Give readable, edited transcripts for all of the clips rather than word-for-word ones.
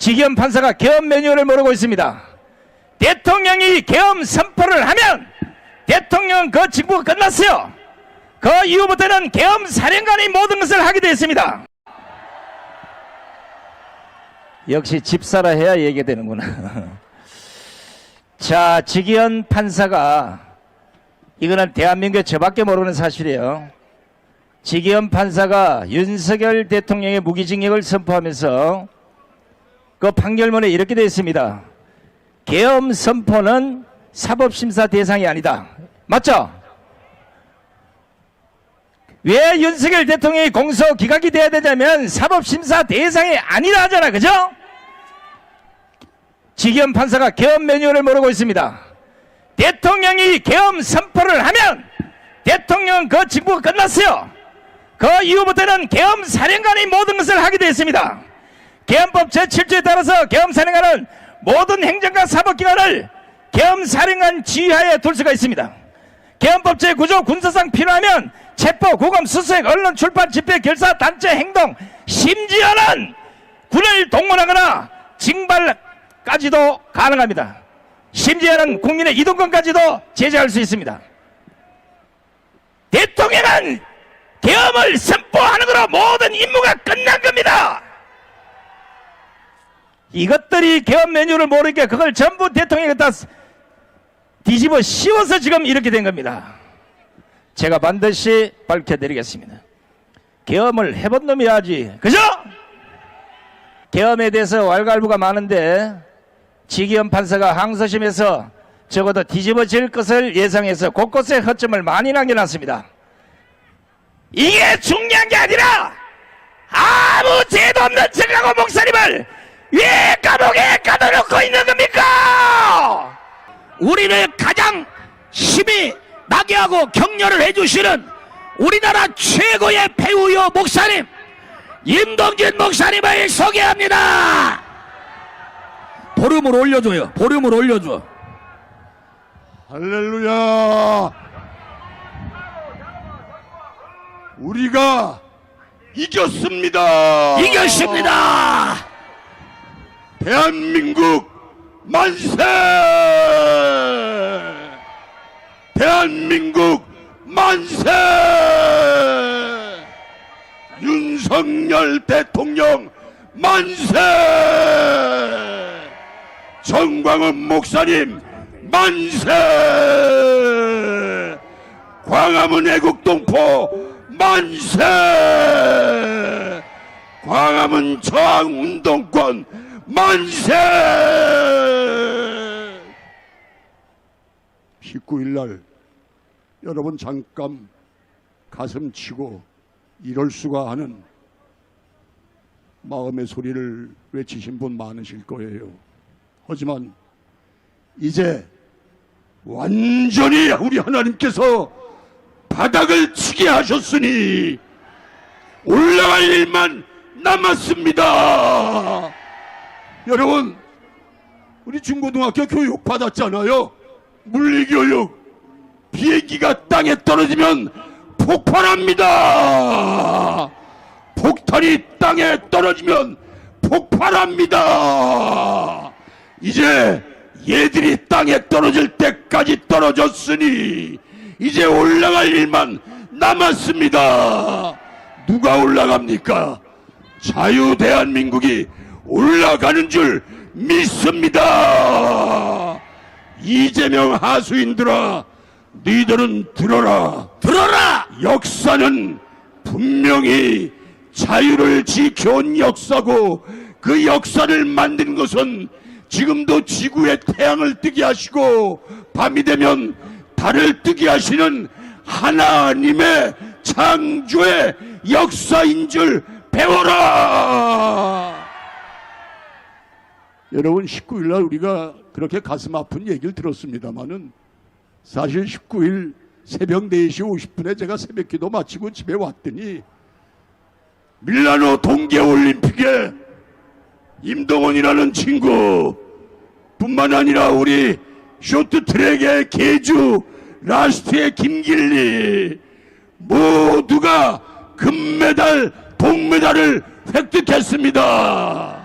지기현 판사가 계엄 매뉴얼을 모르고 있습니다. 대통령이 계엄 선포를 하면 대통령 그 직무가 끝났어요. 그 이후부터는 계엄 사령관이 모든 것을 하게 되었습니다. 역시 집사라 해야 얘기가 되는구나. 자, 지기현 판사가, 이거는 대한민국에 저밖에 모르는 사실이에요. 지기현 판사가 윤석열 대통령의 무기징역을 선포하면서 그 판결문에 이렇게 되어 있습니다. 계엄 선포는 사법심사 대상이 아니다. 맞죠? 왜 윤석열 대통령이 공소 기각이 돼야 되냐면 사법심사 대상이 아니라 하잖아. 그죠? 지기현 판사가 계엄 매뉴얼을 모르고 있습니다. 대통령이 계엄 선포를 하면 대통령 그 직무가 끝났어요. 그 이후부터는 계엄 사령관이 모든 것을 하게 되었습니다. 계엄법 제7조에 따라서 계엄 사령관은 모든 행정과 사법기관을 계엄 사령관 지휘하에 둘 수가 있습니다. 계엄법 제9조 군사상 필요하면 체포, 구금, 수색, 언론, 출판, 집회, 결사, 단체, 행동, 심지어는 군을 동원하거나 징발까지도 가능합니다. 심지어는 국민의 이동권까지도 제재할 수 있습니다. 대통령은 계엄을 선포하는 것으로 모든 임무가 끝난 겁니다. 이것들이 계엄 매뉴얼을 모르니까 그걸 전부 대통령이 다 뒤집어 씌워서 지금 이렇게 된 겁니다. 제가 반드시 밝혀드리겠습니다. 계엄을 해본 놈이 하지. 그죠? 계엄에 대해서 왈가왈부가 많은데 지기현 판사가 항소심에서 적어도 뒤집어질 것을 예상해서 곳곳에 허점을 많이 남겨놨습니다. 이게 중요한 게 아니라 아무 죄도 없는 척하고 목사님을 왜 감옥에 가둬놓고 있는 겁니까? 우리를 가장 힘이 나게 하고 격려를 해주시는 우리나라 최고의 배우요 목사님 임동진 목사님을 소개합니다. 보름을 올려줘요. 보름을 올려줘. 할렐루야. 우리가 이겼습니다. 이겼습니다. 대한민국 만세! 대한민국 만세! 윤석열 대통령 만세! 정광훈 목사님 만세! 광화문 애국동포 만세! 광화문 저항운동권 만세! 19일날 여러분 잠깐 가슴 치고 이럴 수가 하는 마음의 소리를 외치신 분 많으실 거예요. 하지만 이제 완전히 우리 하나님께서 바닥을 치게 하셨으니 올라갈 일만 남았습니다. 여러분, 우리 중고등학교 교육 받았잖아요. 물리교육. 비행기가 땅에 떨어지면 폭발합니다. 폭탄이 땅에 떨어지면 폭발합니다. 이제 얘들이 땅에 떨어질 때까지 떨어졌으니 이제 올라갈 일만 남았습니다. 누가 올라갑니까? 자유 대한민국이 올라가는 줄 믿습니다. 이재명 하수인들아, 너희들은 들어라. 들어라. 역사는 분명히 자유를 지켜온 역사고 그 역사를 만든 것은 지금도 지구에 태양을 뜨게 하시고 밤이 되면 달을 뜨게 하시는 하나님의 창조의 역사인 줄 배워라. 여러분, 19일날 우리가 그렇게 가슴 아픈 얘기를 들었습니다마는 사실 19일 새벽 4시 50분에 제가 새벽기도 마치고 집에 왔더니 밀라노 동계올림픽에 임동원이라는 친구 뿐만 아니라 우리 쇼트트랙의 계주 라스트의 김길리 모두가 금메달 동메달을 획득했습니다.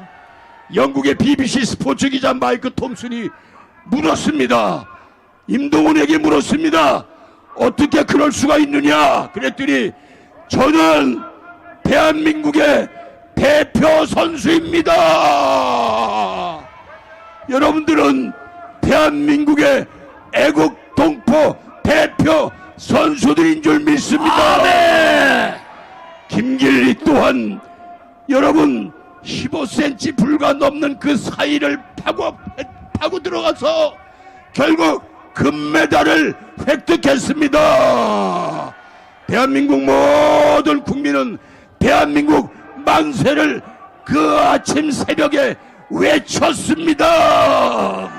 영국의 BBC 스포츠 기자 마이크 톰슨이 물었습니다. 임동훈에게 물었습니다. 어떻게 그럴 수가 있느냐? 그랬더니 저는 대한민국의 대표 선수입니다. 여러분들은 대한민국의 애국 동포 대표 선수들인 줄 믿습니다. 네. 김길리 또한 여러분 15cm 불과 넘는 그 사이를 파고 들어가서 결국 금메달을 획득했습니다. 대한민국 모든 국민은 대한민국 만세를 그 아침 새벽에 외쳤습니다.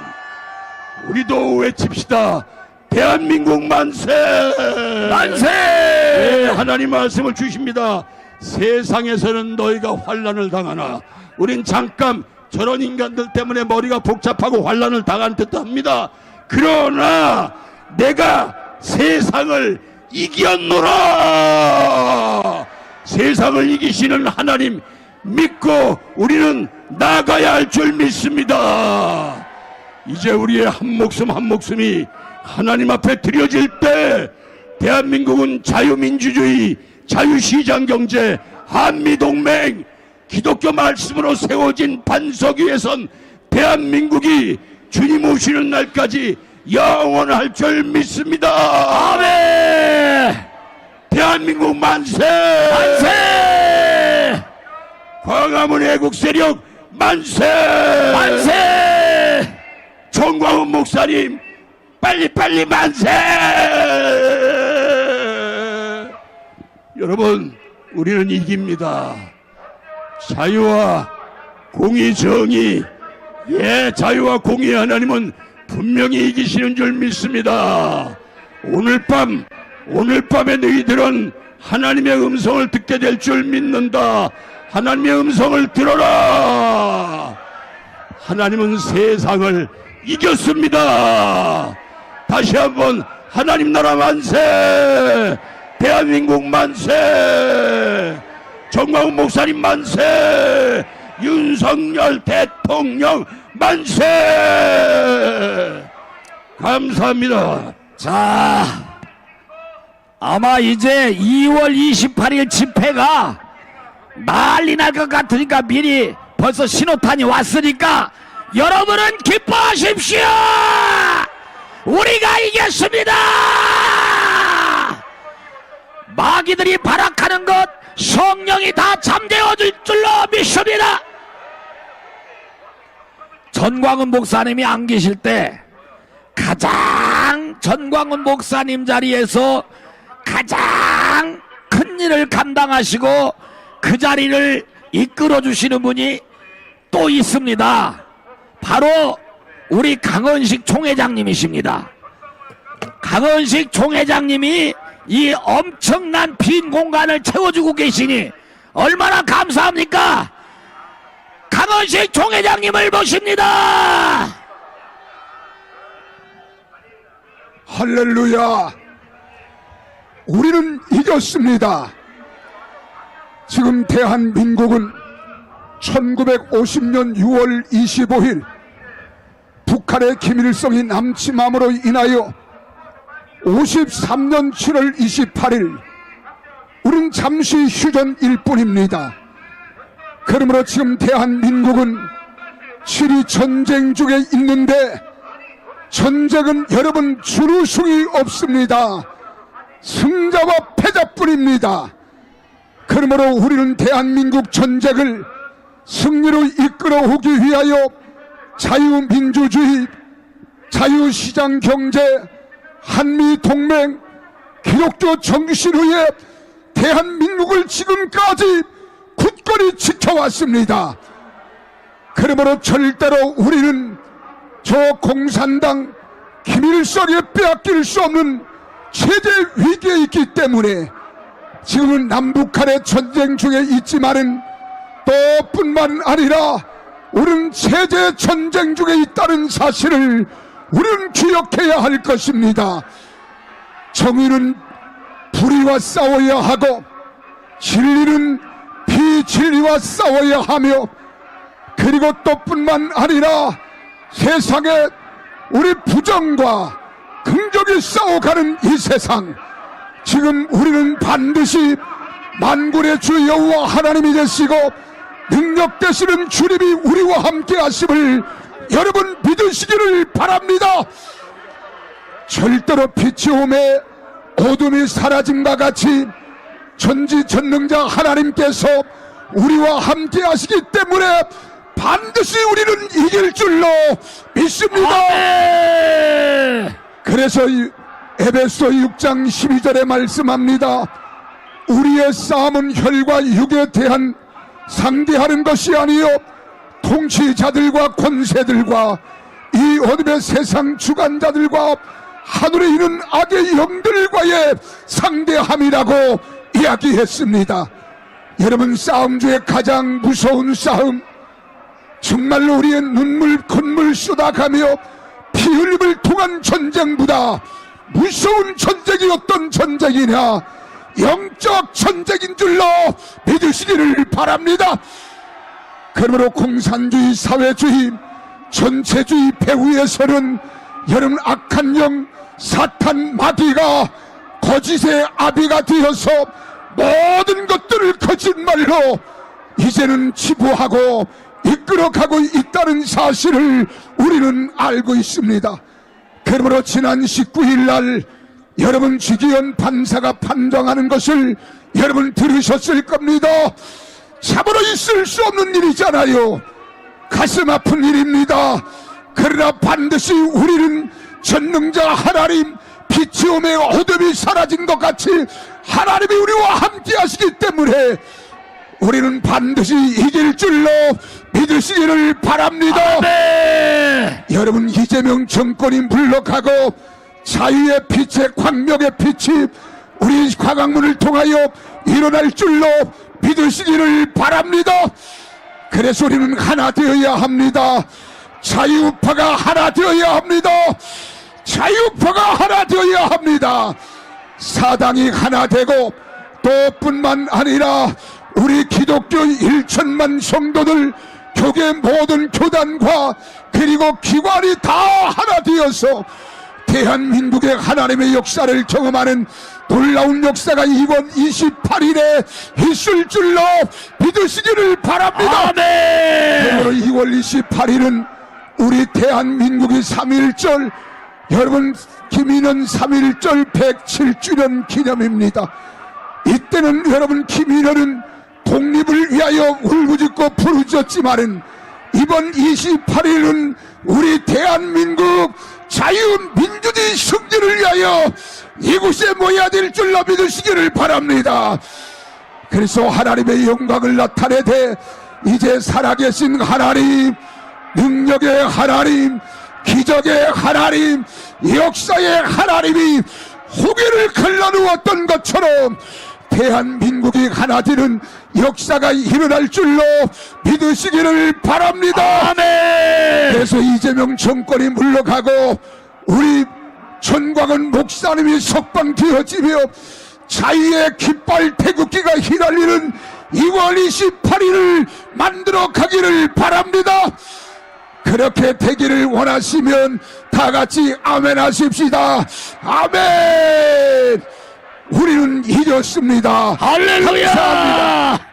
우리도 외칩시다. 대한민국 만세! 만세! 네, 하나님 말씀을 주십니다. 세상에서는 너희가 환난을 당하나 우린 잠깐 저런 인간들 때문에 머리가 복잡하고 환난을 당한 듯합니다. 그러나 내가 세상을 이겼노라. 세상을 이기시는 하나님 믿고 우리는 나가야 할 줄 믿습니다. 이제 우리의 한 목숨 한 목숨이 하나님 앞에 드려질 때 대한민국은 자유민주주의, 자유시장경제, 한미동맹, 기독교 말씀으로 세워진 반석 위에선 대한민국이 주님 오시는 날까지 영원할 줄 믿습니다. 아멘. 대한민국 만세! 만세! 광화문 애국세력 만세! 만세! 정광훈 목사님 빨리빨리 만세! 여러분 우리는 이깁니다. 자유와 공의 정의, 자유와 공의 하나님은 분명히 이기시는 줄 믿습니다. 오늘 밤에 너희들은 하나님의 음성을 듣게 될 줄 믿는다. 하나님의 음성을 들어라. 하나님은 세상을 이겼습니다. 다시 한번 하나님 나라 만세! 대한민국 만세! 정광훈 목사님 만세! 윤석열 대통령 만세! 감사합니다. 자, 아마 이제 2월 28일 집회가 난리 날 것 같으니까 미리 벌써 신호탄이 왔으니까 여러분은 기뻐하십시오. 우리가 이겼습니다. 마귀들이 발악하는 것 성령이 다 잠재워 줄 줄로 믿습니다. 전광훈 목사님이 안 계실 때 가장 전광훈 목사님 자리에서 가장 큰 일을 감당하시고 그 자리를 이끌어 주시는 분이 또 있습니다. 바로 우리 강은식 총회장님이십니다. 강은식 총회장님이 이 엄청난 빈 공간을 채워주고 계시니 얼마나 감사합니까? 강은식 총회장님을 모십니다. 할렐루야. 우리는 이겼습니다. 지금 대한민국은 1950년 6월 25일 북한의 김일성이 남침함으로 인하여 53년 7월 28일 우린 잠시 휴전일 뿐입니다. 그러므로 지금 대한민국은 실이 전쟁 중에 있는데 전쟁은 여러분 주루숭이 없습니다. 승자와 패자뿐입니다. 그러므로 우리는 대한민국 전쟁을 승리로 이끌어오기 위하여 자유민주주의, 자유시장경제, 한미동맹, 기독교 정신 위에 대한민국을 지금까지 굳건히 지켜왔습니다. 그러므로 절대로 우리는 저 공산당 김일성에 빼앗길 수 없는 체제 위기에 있기 때문에 지금은 남북한의 전쟁 중에 있지만은 또 뿐만 아니라 우리는 체제 전쟁 중에 있다는 사실을 우리는 기억해야 할 것입니다. 정의는 불의와 싸워야 하고 진리는 비진리와 싸워야 하며 그리고 또 뿐만 아니라 세상에 우리 부정과 긍정이 싸워가는 이 세상, 지금 우리는 반드시 만군의 주 여호와 하나님이 되시고 능력 되시는 주님이 우리와 함께 하심을 여러분 믿으시기를 바랍니다. 절대로 빛이 오매 어둠이 사라짐과 같이 전지전능자 하나님께서 우리와 함께 하시기 때문에 반드시 우리는 이길 줄로 믿습니다. 아멘. 그래서 에베소 6장 12절에 말씀합니다. 우리의 싸움은 혈과 육에 대한 상대하는 것이 아니요 통치자들과 권세들과 이 어둠의 세상 주관자들과 하늘에 있는 악의 영들과의 상대함이라고 이야기했습니다. 여러분, 싸움 중에 가장 무서운 싸움, 정말로 우리의 눈물 콧물 쏟아가며 피 흘림을 통한 전쟁보다 무서운 전쟁이 어떤 전쟁이냐, 영적 전쟁인 줄로 믿으시기를 바랍니다. 그러므로 공산주의, 사회주의, 전체주의 배후에서는 여러분 악한 영, 사탄 마귀가 거짓의 아비가 되어서 모든 것들을 거짓말로 이제는 치부하고 이끌어가고 있다는 사실을 우리는 알고 있습니다. 그러므로 지난 19일 날 여러분 주기현 판사가 판정하는 것을 여러분 들으셨을 겁니다. 참으로 있을 수 없는 일이잖아요. 가슴 아픈 일입니다. 그러나 반드시 우리는 전능자 하나님, 빛이 오매 어둠이 사라진 것 같이 하나님이 우리와 함께 하시기 때문에 우리는 반드시 이길 줄로 믿으시기를 바랍니다. 아멘. 여러분, 이재명 정권이 물러가고 자유의 빛의 광명의 빛이 우리 광화문을 통하여 일어날 줄로 믿으시기를 바랍니다. 그래서 우리는 하나 되어야 합니다. 자유파가 하나 되어야 합니다. 자유파가 하나 되어야 합니다. 사당이 하나 되고 또 뿐만 아니라 우리 기독교 1천만 성도들, 교계 모든 교단과 그리고 기관이 다 하나 되어서 대한민국의 하나님의 역사를 경험하는 놀라운 역사가 이번 28일에 있을 줄로 믿으시기를 바랍니다. 아멘. 오늘 2월 28일은 우리 대한민국의 3.1절, 여러분 김인원 3.1절 107주년 기념입니다. 이때는 여러분 김인원은 독립을 위하여 울부짖고 부르짖었지만은 이번 28일은 우리 대한민국 자유민주주의 승리를 위하여 이곳에 모여야 될 줄로 믿으시기를 바랍니다. 그래서 하나님의 영광을 나타내되 이제 살아계신 하나님, 능력의 하나님, 기적의 하나님, 역사의 하나님이 후계를 걸러놓았던 것처럼 대한민국이 하나 되는 역사가 일어날 줄로 믿으시기를 바랍니다. 아멘. 그래서 이재명 정권이 물러가고 우리 전광훈 목사님이 석방되어지며 자유의 깃발 태극기가 휘날리는 2월 28일을 만들어 가기를 바랍니다. 그렇게 되기를 원하시면 다 같이 아멘 하십시다. 아멘. 우리는 이겼습니다. 할렐루야. 감사합니다.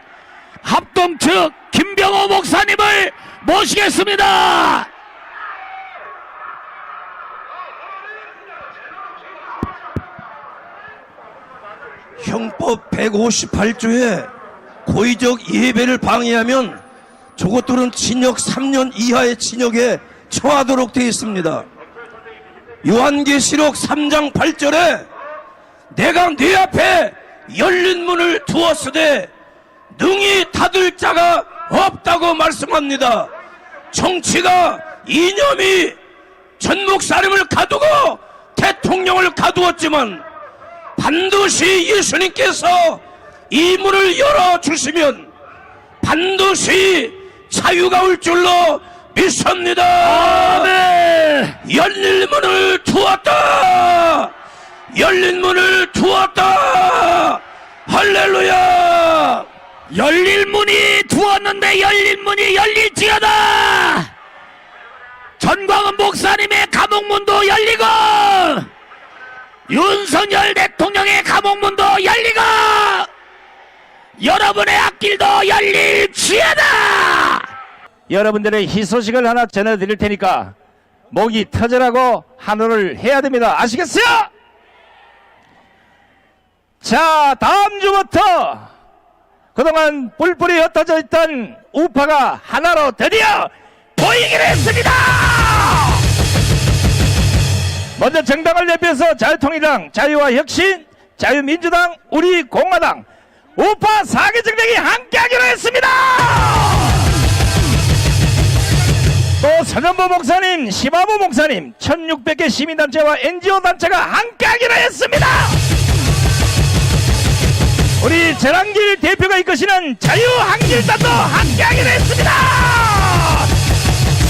합동 측 김병호 목사님을 모시겠습니다. 형법 158조에 고의적 예배를 방해하면 저것들은 징역 3년 이하의 징역에 처하도록 되어 있습니다. 요한계시록 3장 8절에 내가 네 앞에 열린 문을 두었으되 능히 닫을 자가 없다고 말씀합니다. 정치가 이념이 전 목사님을 가두고 대통령을 가두었지만 반드시 예수님께서 이 문을 열어주시면 반드시 자유가 올 줄로 믿습니다. 아멘. 열린 문을 두었다. 열린 문을 두었다. 할렐루야. 열릴 문이 두었는데 열릴 문이 열릴지어다. 전광훈 목사님의 감옥문도 열리고 윤석열 대통령의 감옥문도 열리고 여러분의 앞길도 열릴지어다. 여러분들의 희소식을 하나 전해드릴 테니까 목이 터져라고 한호를 해야 됩니다. 아시겠어요? 자, 다음 주부터 그동안 뿔뿔이 흩어져 있던 우파가 하나로 드디어 보이기로 했습니다. 먼저 정당을 대표해서 자유통일당, 자유와 혁신, 자유민주당, 우리공화당, 우파 4개 정당이 함께하기로 했습니다. 또 선현보 목사님, 시바부 목사님, 1600개 시민단체와 NGO단체가 함께하기로 했습니다. 우리 전한길 대표가 이끄시는 자유한길단도 함께하기로 했습니다.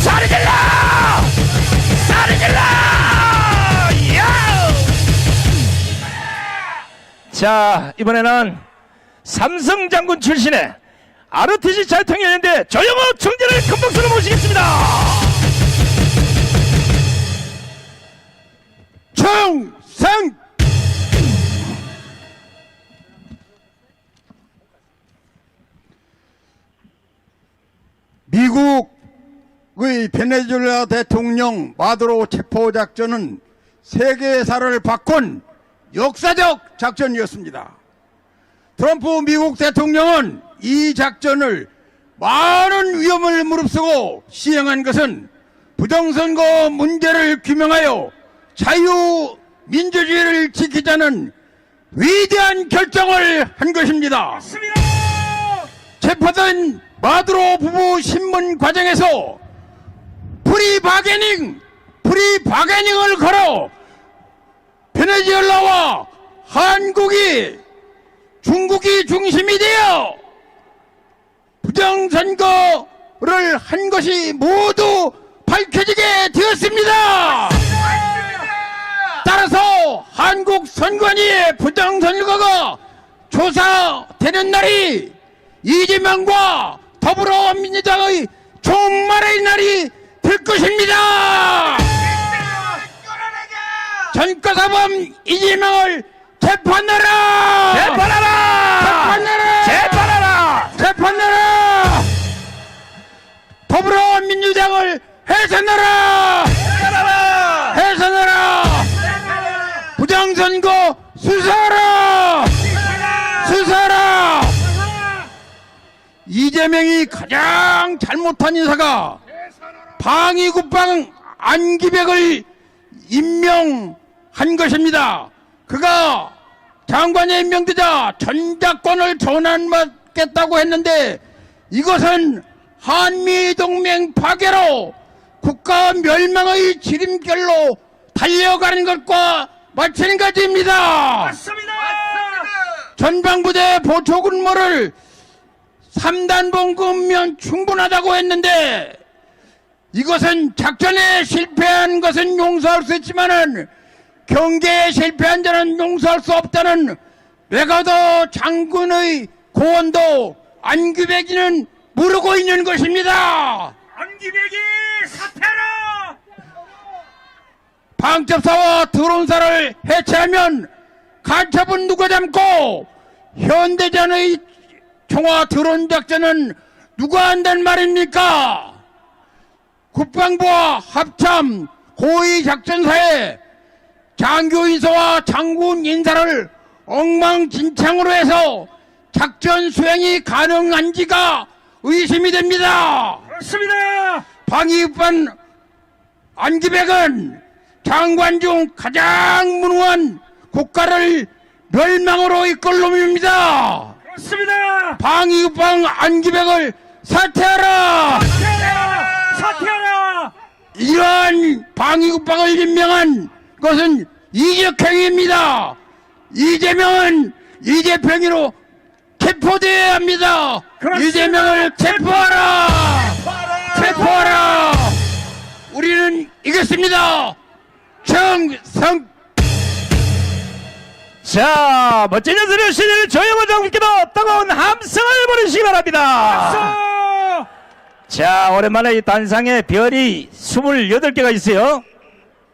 소리질러! 소리질러! 자, 이번에는 삼성장군 출신의 ROTC 자유통일연대 조영호 총재를 큰 박수로 모시겠습니다. 충성! 미국의 베네수엘라 대통령 마두로 체포 작전은 세계사를 바꾼 역사적 작전이었습니다. 트럼프 미국 대통령은 이 작전을 많은 위험을 무릅쓰고 시행한 것은 부정선거 문제를 규명하여 자유민주주의를 지키자는 위대한 결정을 한 것입니다. 체포된 마두로 부부 신문 과정에서 프리바게닝을 걸어 베네수엘라와 중국이 중심이 되어 부정선거를 한 것이 모두 밝혀지게 되었습니다. 따라서 한국 선관위의 부정선거가 조사되는 날이 이재명과 더불어민주당의 종말의 날이 될 것입니다. 전과사범 이재명을 재판하라! 재판하라! 재판하라! 재판하라! 더불어민주당을 해산하라! 해산하라! 부정선거 수사하라! 수사하라! 이재명이 가장 잘못한 인사가 방위국방 안기백을 임명한 것입니다. 그가 장관에 임명되자 전작권을 전환받겠다고 했는데 이것은 한미동맹 파괴로 국가 멸망의 지름길로 달려가는 것과 마찬가지입니다. 맞습니다. 전방부대 보초근무를 3단 봉급면 충분하다고 했는데 이것은 작전에 실패한 것은 용서할 수 있지만은 경계에 실패한 자는 용서할 수 없다는 메가더 장군의 고언도 안규백이는 모르고 있는 것입니다. 안기백이 사퇴하라! 방첩사와 드론사를 해체하면 간첩은 누가 잡고 현대전의 총화 드론 작전은 누가 한단 말입니까? 국방부와 합참 고위 작전사에 장교 인사와 장군 인사를 엉망진창으로 해서 작전 수행이 가능한지가 의심이 됩니다. 그렇습니다. 방위국방 안기백은 장관 중 가장 무능한 국가를 멸망으로 이끌 놈입니다. 그렇습니다. 방위국방 안기백을 사퇴하라! 사퇴하라! 사퇴하라! 이러한 방위국방을 임명한 것은 이적행위입니다. 이재명은 이재평이로 체포되어야 합니다. 그렇습니다. 이재명을 체포하라! 체포하라! 우리는 이겼습니다. 정성! 자, 멋진 연설을 시절 조영호 장군께도 뜨거운 함성을 보내시기 바랍니다. 자, 오랜만에 이 단상에 별이 28개가 있어요.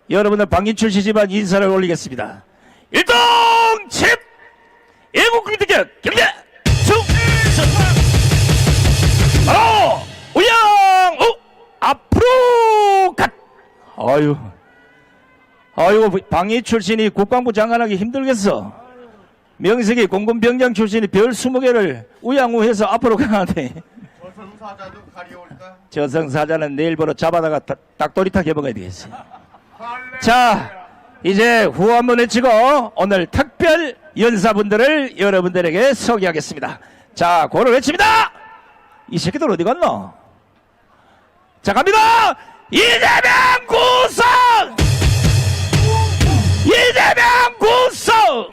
여러분들 방인출 시지만 인사를 올리겠습니다. 일동칩 애국경제 경제 충성 바로 우양 우 앞으로 갓. 아유 방위 출신이 국방부 장관하기 힘들겠어. 명색이 공군병장 출신이 별 20개를 우양우해서 앞으로 가는데 저승사자도 가려울까? 저승사자는 내일부로 잡아다가 닭도리탕 해먹어야 되겠어. 자, 이제 후 한번 외치고 오늘 특별 연사분들을 여러분들에게 소개하겠습니다. 자, 고를 외칩니다. 이 새끼들 어디 갔노? 자, 갑니다. 이재명 구성! 이재명 구성!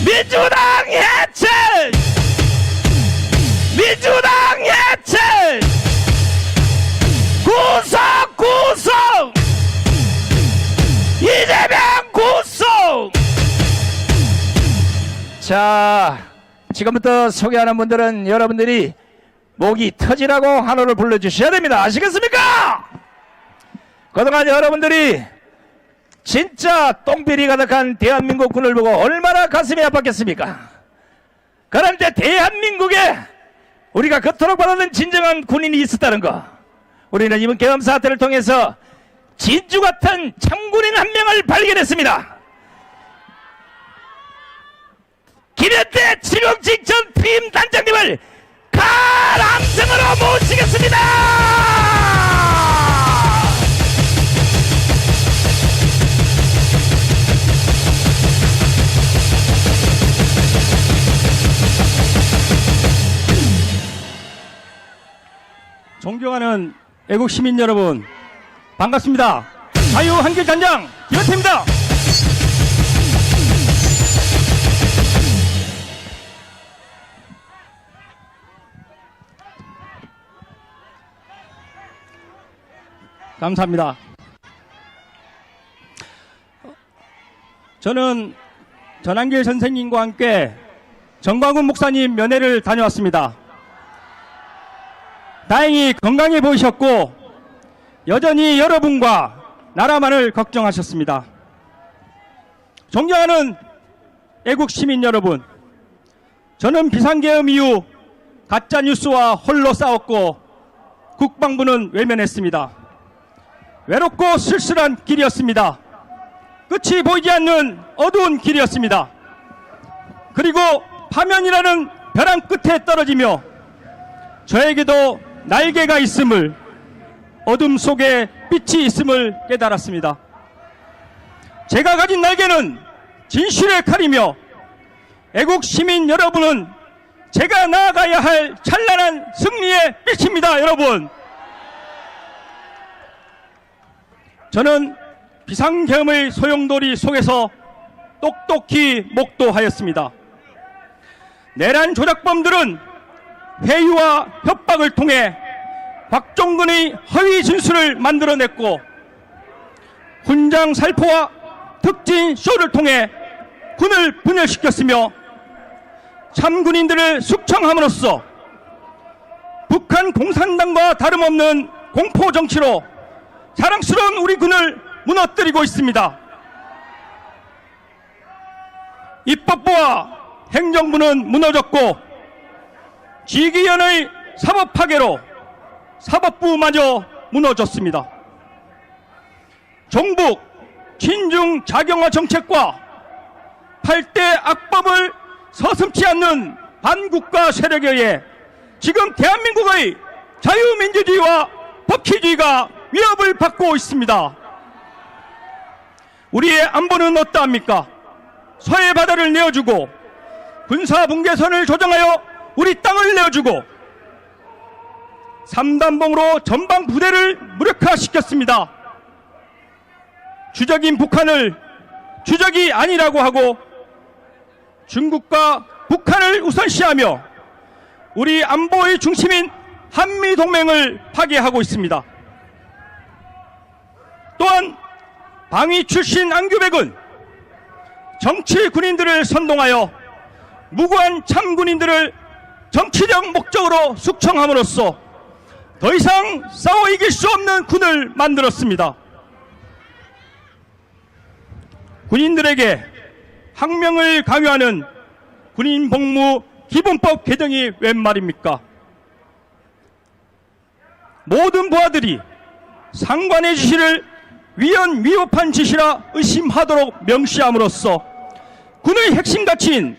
민주당 해체! 민주당 해체! 구성! 이재명 구성! 자, 지금부터 소개하는 분들은 여러분들이 목이 터지라고 한호를 불러주셔야 됩니다. 아시겠습니까? 그동안 여러분들이 진짜 똥비리 가득한 대한민국군을 보고 얼마나 가슴이 아팠겠습니까? 그런데 대한민국에 우리가 그토록 바라는 진정한 군인이 있었다는 거, 우리는 이번 계엄 사태를 통해서 진주 같은 참군인 한 명을 발견했습니다. 김현태 칠용직 전 피임 단장님을 가랑성으로 모시겠습니다. 존경하는 애국 시민 여러분, 반갑습니다. 자유 한길 단장 김현태입니다. 감사합니다. 저는 전한길 선생님과 함께 정광훈 목사님 면회를 다녀왔습니다. 다행히 건강해 보이셨고 여전히 여러분과 나라만을 걱정하셨습니다. 존경하는 애국 시민 여러분, 저는 비상계엄 이후 가짜뉴스와 홀로 싸웠고 국방부는 외면했습니다. 외롭고 쓸쓸한 길이었습니다. 끝이 보이지 않는 어두운 길이었습니다. 그리고 파면이라는 벼랑 끝에 떨어지며 저에게도 날개가 있음을, 어둠 속에 빛이 있음을 깨달았습니다. 제가 가진 날개는 진실의 칼이며 애국 시민 여러분은 제가 나아가야 할 찬란한 승리의 빛입니다. 여러분, 저는 비상계엄의 소용돌이 속에서 똑똑히 목도하였습니다. 내란 조작범들은 회유와 협박을 통해 박종근의 허위 진술을 만들어냈고 훈장 살포와 특진 쇼를 통해 군을 분열시켰으며 참군인들을 숙청함으로써 북한 공산당과 다름없는 공포 정치로 자랑스러운 우리 군을 무너뜨리고 있습니다. 입법부와 행정부는 무너졌고 지기현의 사법 파괴로 사법부마저 무너졌습니다. 종북 친중 자경화 정책과 8대 악법을 서슴지 않는 반국가 세력에 의해 지금 대한민국의 자유민주주의와 법치주의가 위협을 받고 있습니다. 우리의 안보는 어떠합니까? 서해 바다를 내어주고 군사분계선을 조정하여 우리 땅을 내어주고 3단봉으로 전방 부대를 무력화시켰습니다. 주적인 북한을 주적이 아니라고 하고 중국과 북한을 우선시하며 우리 안보의 중심인 한미동맹을 파괴하고 있습니다. 또한 방위 출신 안규백은 정치 군인들을 선동하여 무고한 참군인들을 정치적 목적으로 숙청함으로써 더 이상 싸워 이길 수 없는 군을 만들었습니다. 군인들에게 항명을 강요하는 군인복무 기본법 개정이 웬 말입니까? 모든 부하들이 상관의 지시를 위헌위법한 지시라 의심하도록 명시함으로써 군의 핵심 가치인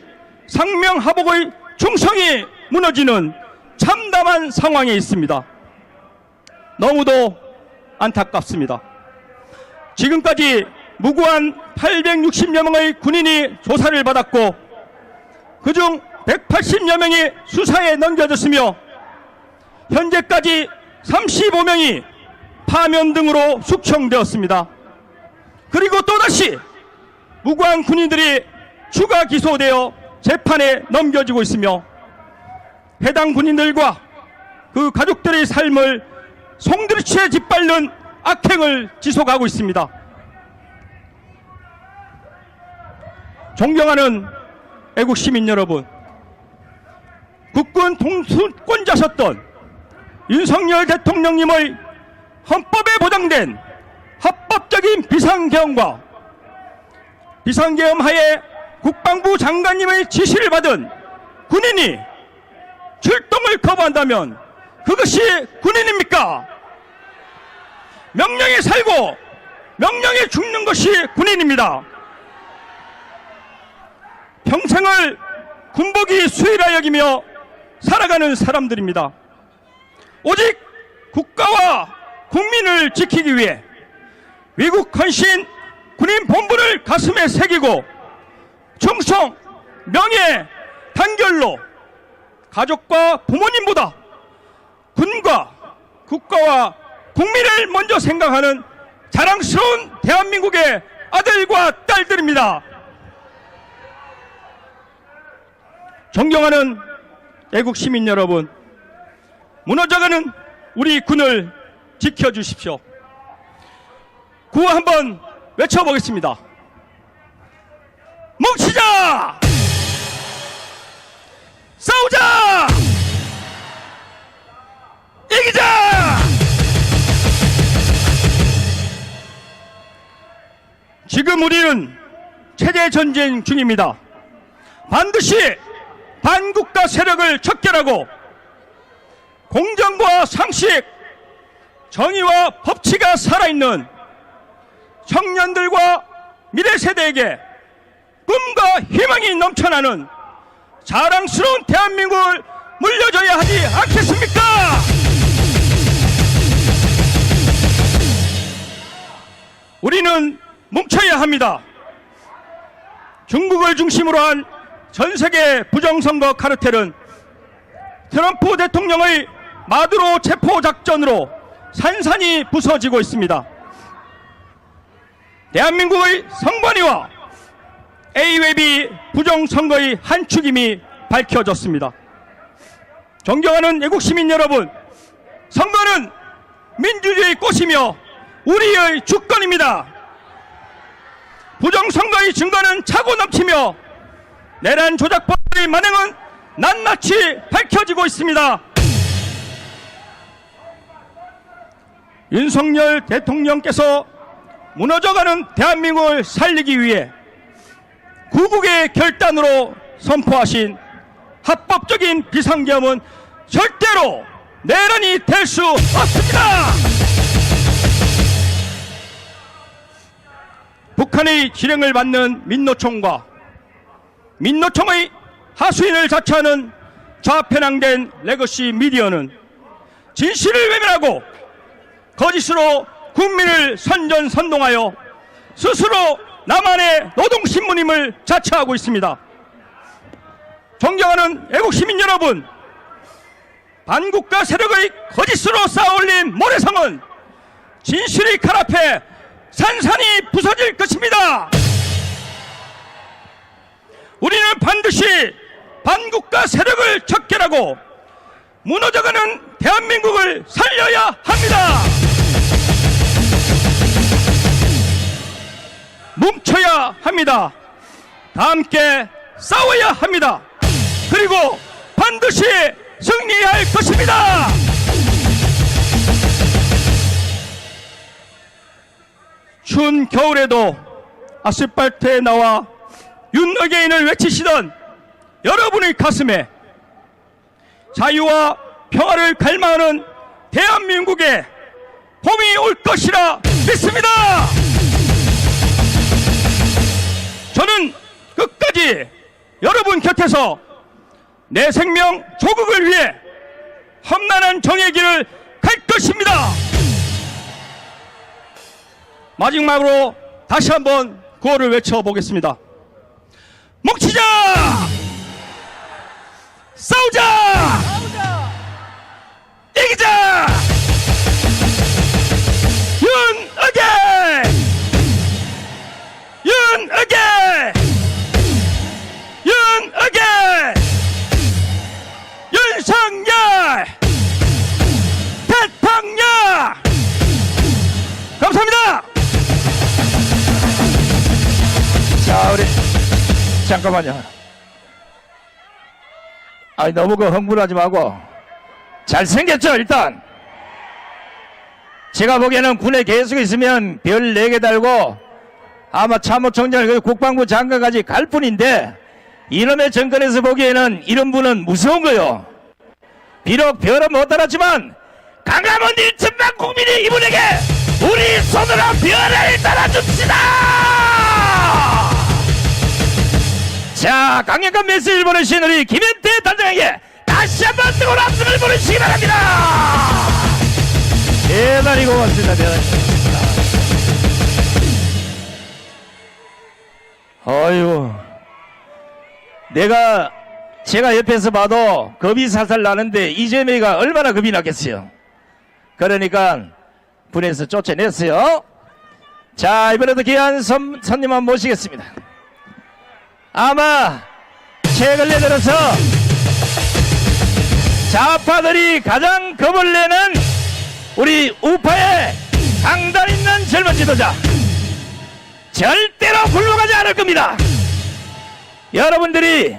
상명하복의 충성이 무너지는 참담한 상황에 있습니다. 너무도 안타깝습니다. 지금까지 무고한 860여 명의 군인이 조사를 받았고 그중 180여 명이 수사에 넘겨졌으며 현재까지 35명이 파면 등으로 숙청되었습니다. 그리고 또다시 무고한 군인들이 추가 기소되어 재판에 넘겨지고 있으며 해당 군인들과 그 가족들의 삶을 송두리째 짓밟는 악행을 지속하고 있습니다. 존경하는 애국 시민 여러분, 국군 통수권자셨던 윤석열 대통령님의 헌법에 보장된 합법적인 비상계엄과 비상계엄 하에 국방부 장관님의 지시를 받은 군인이 출동을 거부한다면 그것이 군인입니까? 명령에 살고 명령에 죽는 것이 군인입니다. 평생을 군복이 수의라 여기며 살아가는 사람들입니다. 오직 국가와 국민을 지키기 위해 위국 헌신 군인 본분을 가슴에 새기고 충성, 명예, 단결로 가족과 부모님보다 군과 국가와 국민을 먼저 생각하는 자랑스러운 대한민국의 아들과 딸들입니다. 존경하는 애국 시민 여러분, 무너져가는 우리 군을 지켜주십시오. 구호 한번 외쳐보겠습니다. 뭉치자! 싸우자! 이기자! 지금 우리는 체제 전쟁 중입니다. 반드시 반국가 세력을 척결하고 공정과 상식, 정의와 법치가 살아있는 청년들과 미래 세대에게 꿈과 희망이 넘쳐나는 자랑스러운 대한민국을 물려줘야 하지 않겠습니까? 우리는 뭉쳐야 합니다. 중국을 중심으로 한 전 세계 부정선거 카르텔은 트럼프 대통령의 마두로 체포 작전으로 산산이 부서지고 있습니다. 대한민국의 선관위와 A웨비 부정선거의 한 축임이 밝혀졌습니다. 존경하는 애국시민 여러분, 선거는 민주주의의 꽃이며 우리의 주권입니다. 부정선거의 증거는 차고 넘치며 내란 조작범의 만행은 낱낱이 밝혀지고 있습니다. 윤석열 대통령께서 무너져가는 대한민국을 살리기 위해 구국의 결단으로 선포하신 합법적인 비상계엄은 절대로 내란이 될 수 없습니다. 북한의 지령을 받는 민노총과 민노총의 하수인을 자처하는 좌편향된 레거시 미디어는 진실을 외면하고 거짓으로 국민을 선전선동하여 스스로 나만의 노동신문임을 자처하고 있습니다. 존경하는 애국시민 여러분, 반국가 세력의 거짓으로 쌓아올린 모래성은 진실의 칼 앞에 산산이 부서질 것입니다. 우리는 반드시 반국가 세력을 척결하고 무너져가는 대한민국을 살려야 합니다. 뭉쳐야 합니다. 다 함께 싸워야 합니다. 그리고 반드시 승리할 것입니다. 추운 겨울에도 아스팔트에 나와 윤어게인을 외치시던 여러분의 가슴에 자유와 평화를 갈망하는 대한민국에 봄이 올 것이라 믿습니다. 저는 끝까지 여러분 곁에서 내 생명 조국을 위해 험난한 정의 길을 갈 것입니다. 마지막으로 다시 한번 구호를 외쳐보겠습니다. 뭉치자! 싸우자! 이기자! 윤어게인! 윤어게인! 윤어게인! 윤석열! 대통령! 감사합니다! 자, 우리 잠깐만요. 아니 너무 흥분하지 말고 잘생겼죠. 일단 제가 보기에는 군에 계속 있으면 별 4개 달고 아마 참모총장 국방부 장관까지 갈 뿐인데 이놈의 정권에서 보기에는 이런 분은 무서운 거요. 비록 별은 못 달았지만 강함은 1천만 국민이 이분에게 우리 손으로 별을 달아줍시다. 자, 강력한 메시지를 보내주신 우리 김현태 단장에게 다시 한번 뜨거운 박수를 보내주시기 바랍니다. 대단히 고맙습니다. 대단히 고맙습니다. 어휴, 제가 옆에서 봐도 겁이 살살 나는데 이재명이가 얼마나 겁이 났겠어요. 그러니까 군에서 쫓아냈어요. 자, 이번에도 귀한 손님 한번 모시겠습니다. 아마 최근에 들어서 좌파들이 가장 겁을 내는 우리 우파의 강단 있는 젊은 지도자, 절대로 굴러가지 않을 겁니다. 여러분들이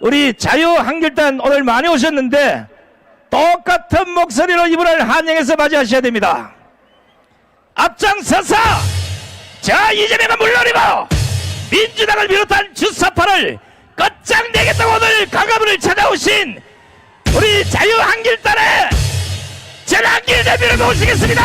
우리 자유한국당 오늘 많이 오셨는데 똑같은 목소리로 이분을 한영에서 맞이하셔야 됩니다. 앞장서서 자, 이재명은 물론이고 민주당을 비롯한 주사파를 끝장내겠다고 오늘 강화문을 찾아오신 우리 자유한국당의 전한길 대표를 모시겠습니다.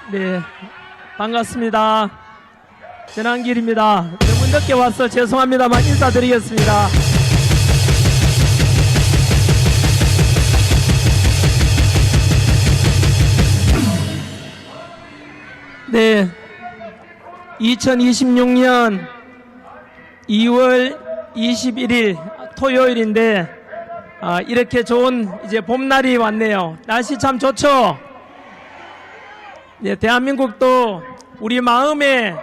네, 반갑습니다. 전한길입니다. 너무 늦게 와서 죄송합니다만 인사드리겠습니다. 네, 2026년 2월 21일 토요일인데 이렇게 좋은 이제 봄날이 왔네요. 날씨 참 좋죠? 네, 대한민국도 우리 마음에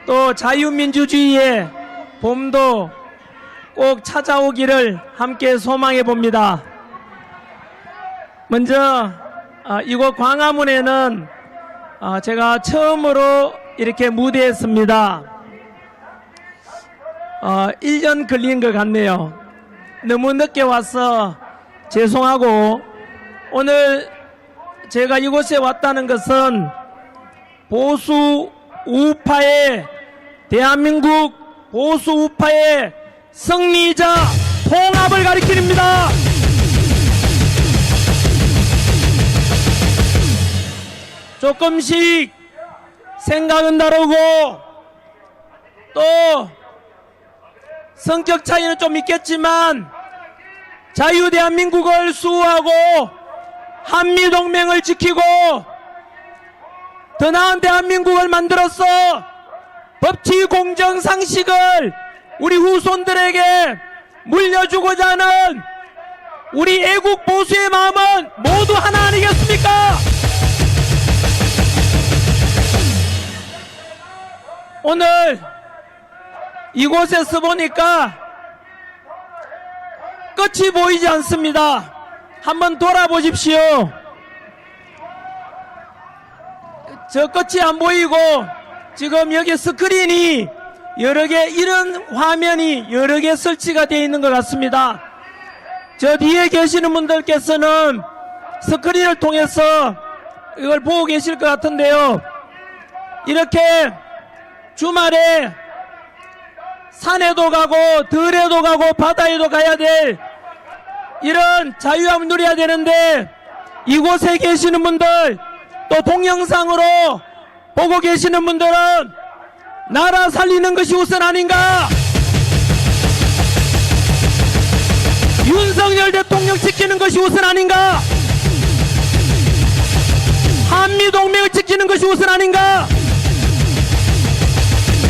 또 자유민주주의의 봄도 꼭 찾아오기를 함께 소망해 봅니다. 먼저 이곳 광화문에는 제가 처음으로 이렇게 무대했습니다. 1년 걸린 것 같네요. 너무 늦게 와서 죄송하고, 오늘 제가 이곳에 왔다는 것은 보수 우파의, 대한민국 보수 우파의 승리자 통합을 가리킵니다. 조금씩 생각은 다르고 또 성격 차이는 좀 있겠지만 자유 대한민국을 수호하고 한미동맹을 지키고 더 나은 대한민국을 만들어서 법치 공정 상식을 우리 후손들에게 물려주고자 하는 우리 애국 보수의 마음은 모두 하나 아니겠습니까? 오늘 이곳에서 보니까 끝이 보이지 않습니다. 한번 돌아보십시오. 저 끝이 안 보이고 지금 여기 스크린이 여러 개, 이런 화면이 여러 개 설치가 되어 있는 것 같습니다. 저 뒤에 계시는 분들께서는 스크린을 통해서 이걸 보고 계실 것 같은데요. 이렇게 주말에 산에도 가고 들에도 가고 바다에도 가야 될 이런 자유함을 누려야 되는데, 이곳에 계시는 분들 또 동영상으로 보고 계시는 분들은 나라 살리는 것이 우선 아닌가, 윤석열 대통령 지키는 것이 우선 아닌가, 한미동맹을 지키는 것이 우선 아닌가,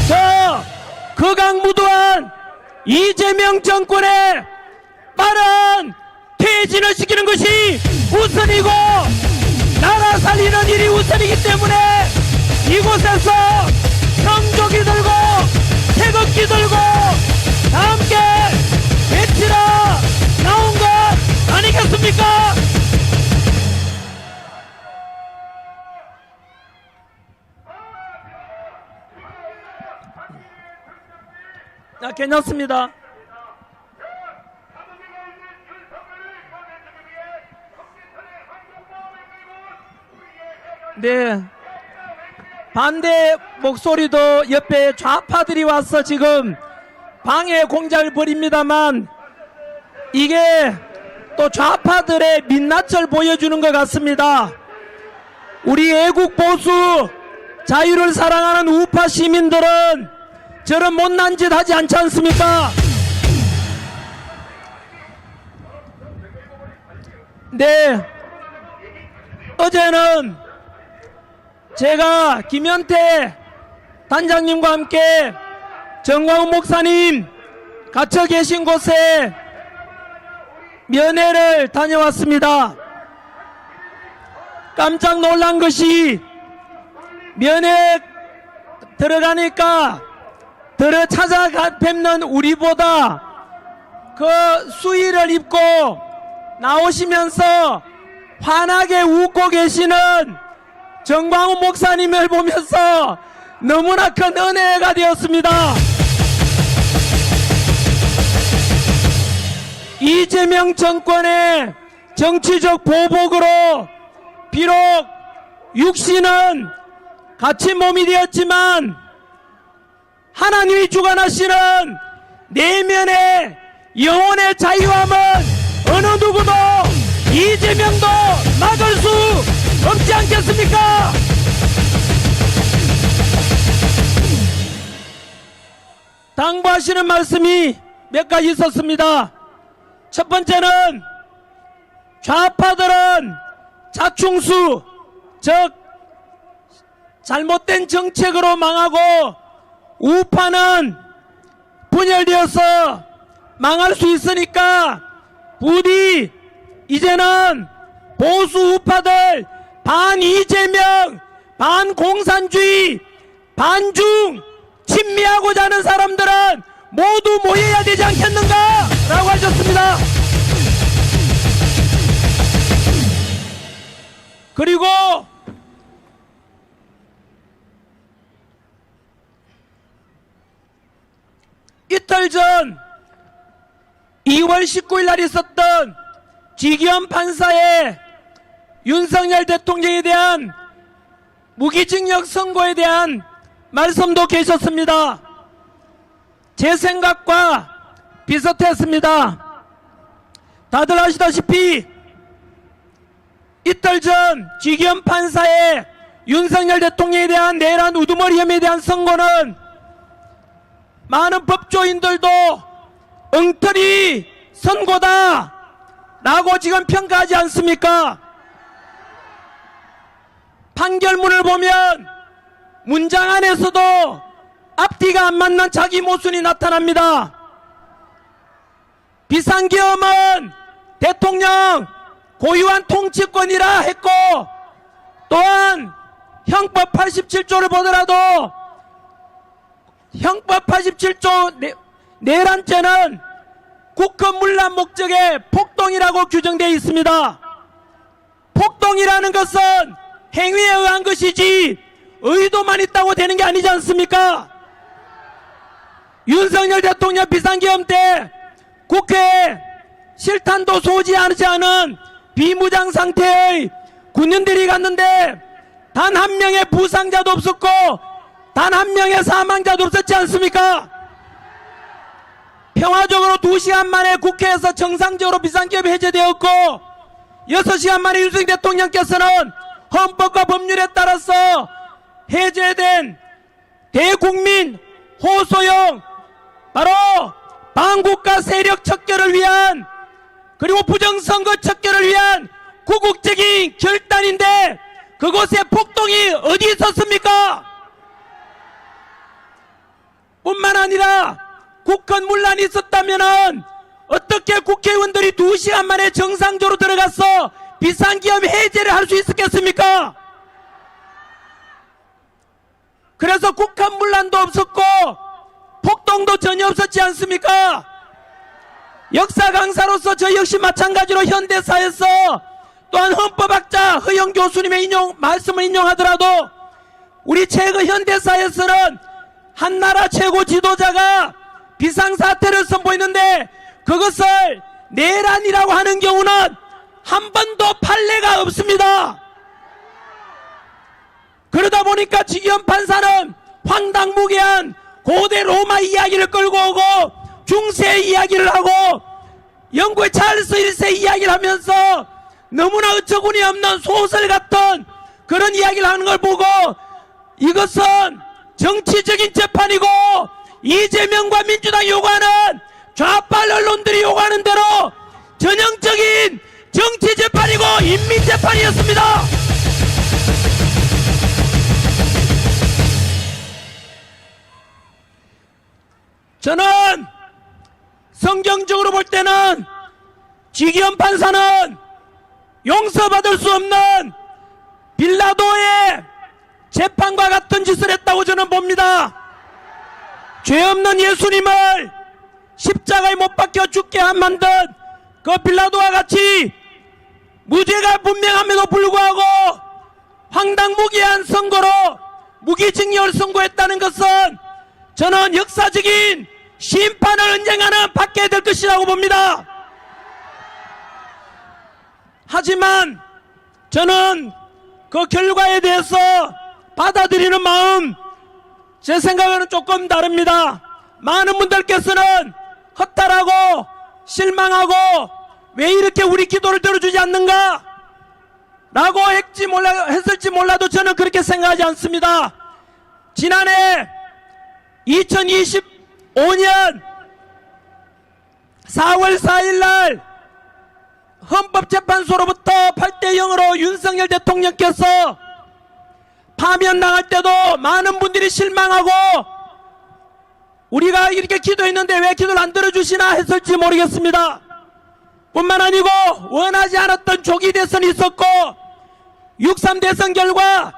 저 극악무도한 이재명 정권의 빠른 퇴진을 시키는 것이 우선이고 나라 살리는 일이 우선이기 때문에 이곳에서 성조기 들고 태극기 들고 다 함께 외치라 나온 것 아니겠습니까? 괜찮습니다. 네, 반대 목소리도 옆에 좌파들이 와서 지금 방해 공작을 벌입니다만, 이게 또 좌파들의 민낯을 보여주는 것 같습니다. 우리 애국 보수 자유를 사랑하는 우파 시민들은 저런 못난 짓 하지 않지 않습니까? 네, 어제는 제가 김현태 단장님과 함께 정광훈 목사님 갇혀 계신 곳에 면회를 다녀왔습니다. 깜짝 놀란 것이 면회 들어가니까 들어 찾아가 뵙는 우리보다 그 수의를 입고 나오시면서 환하게 웃고 계시는 정광훈 목사님을 보면서 너무나 큰 은혜가 되었습니다. 이재명 정권의 정치적 보복으로 비록 육신은 갇힌 몸이 되었지만 하나님이 주관하시는 내면의 영혼의 자유함은 어느 누구도 이재명도 막을 수 없지 않겠습니까? 당부하시는 말씀이 몇 가지 있었습니다. 첫 번째는 좌파들은 자충수, 즉 잘못된 정책으로 망하고 우파는 분열되어서 망할 수 있으니까 부디 이제는 보수 우파들, 반 이재명, 반 공산주의, 반중 친미하고자 하는 사람들은 모두 모여야 되지 않겠는가? 라고 하셨습니다. 그리고 이틀 전 2월 19일 날 있었던 지기현 판사의 윤석열 대통령에 대한 무기징역 선고에 대한 말씀도 계셨습니다. 제 생각과 비슷했습니다. 다들 아시다시피 이틀 전 지기현 판사의 윤석열 대통령에 대한 내란 우두머리 혐의에 대한 선고는 많은 법조인들도 엉터리 선고다 라고 지금 평가하지 않습니까? 판결문을 보면 문장 안에서도 앞뒤가 안 맞는 자기 모순이 나타납니다. 비상계엄은 대통령 고유한 통치권이라 했고, 또한 형법 87조를 보더라도 형법 87조 내란죄는 국헌문란 목적의 폭동이라고 규정되어 있습니다. 폭동이라는 것은 행위에 의한 것이지 의도만 있다고 되는 게 아니지 않습니까? 윤석열 대통령 비상계엄 때 국회에 실탄도 쏘지 않은 비무장 상태의 군인들이 갔는데 단 한 명의 부상자도 없었고 단 한 명의 사망자도 없었지 않습니까? 평화적으로 2시간 만에 국회에서 정상적으로 비상계엄이 해제되었고 6시간 만에 윤석열 대통령께서는 헌법과 법률에 따라서 해제된 대국민 호소형 바로 반국가 세력 척결을 위한 그리고 부정선거 척결을 위한 구국적인 결단인데 그곳에 폭동이 어디 있었습니까? 뿐만 아니라 국헌문란이 있었다면은 어떻게 국회의원들이 2시간 만에 정상적으로 들어가서 비상계엄 해제를 할 수 있었겠습니까? 그래서 국헌문란도 없었고 폭동도 전혀 없었지 않습니까? 역사 강사로서 저 역시 마찬가지로 현대사에서 또한 헌법학자 허영 교수님의 말씀을 인용하더라도 우리 최근 현대사에서는 한 나라 최고 지도자가 비상사태를 선포했는데 그것을 내란이라고 하는 경우는 한 번도 판례가 없습니다. 그러다 보니까 지기현 판사는 황당무계한 고대 로마 이야기를 끌고 오고 중세 이야기를 하고 영국의 찰스 1세 이야기를 하면서 너무나 어처구니 없는 소설 같은 그런 이야기를 하는 걸 보고 이것은 정치적인 재판이고 이재명과 민주당이 요구하는 좌빨 언론들이 요구하는 대로 전형적인 정치 재판이고 인민 재판이었습니다. 저는 성경적으로 볼 때는 지기현 판사는 용서받을 수 없는 빌라도의 재판과 같은 짓을 했다고 저는 봅니다. 죄 없는 예수님을 십자가에 못 박혀 죽게 만든 그 빌라도와 같이 무죄가 분명함에도 불구하고 황당무계한 선고로 무기징역을 선고했다는 것은 저는 역사적인 심판을 언젠가는 받게 될 것이라고 봅니다. 하지만 저는 그 결과에 대해서 받아들이는 마음 제 생각은 조금 다릅니다. 많은 분들께서는 허탈하고 실망하고 왜 이렇게 우리 기도를 들어주지 않는가 라고 했을지 몰라도 저는 그렇게 생각하지 않습니다. 지난해 2025년 4월 4일날 헌법재판소로부터 8대0으로 윤석열 대통령께서 파면당할 때도 많은 분들이 실망하고 우리가 이렇게 기도했는데 왜 기도를 안 들어주시나 했을지 모르겠습니다. 뿐만 아니고 원하지 않았던 조기 대선이 있었고 6.3 대선 결과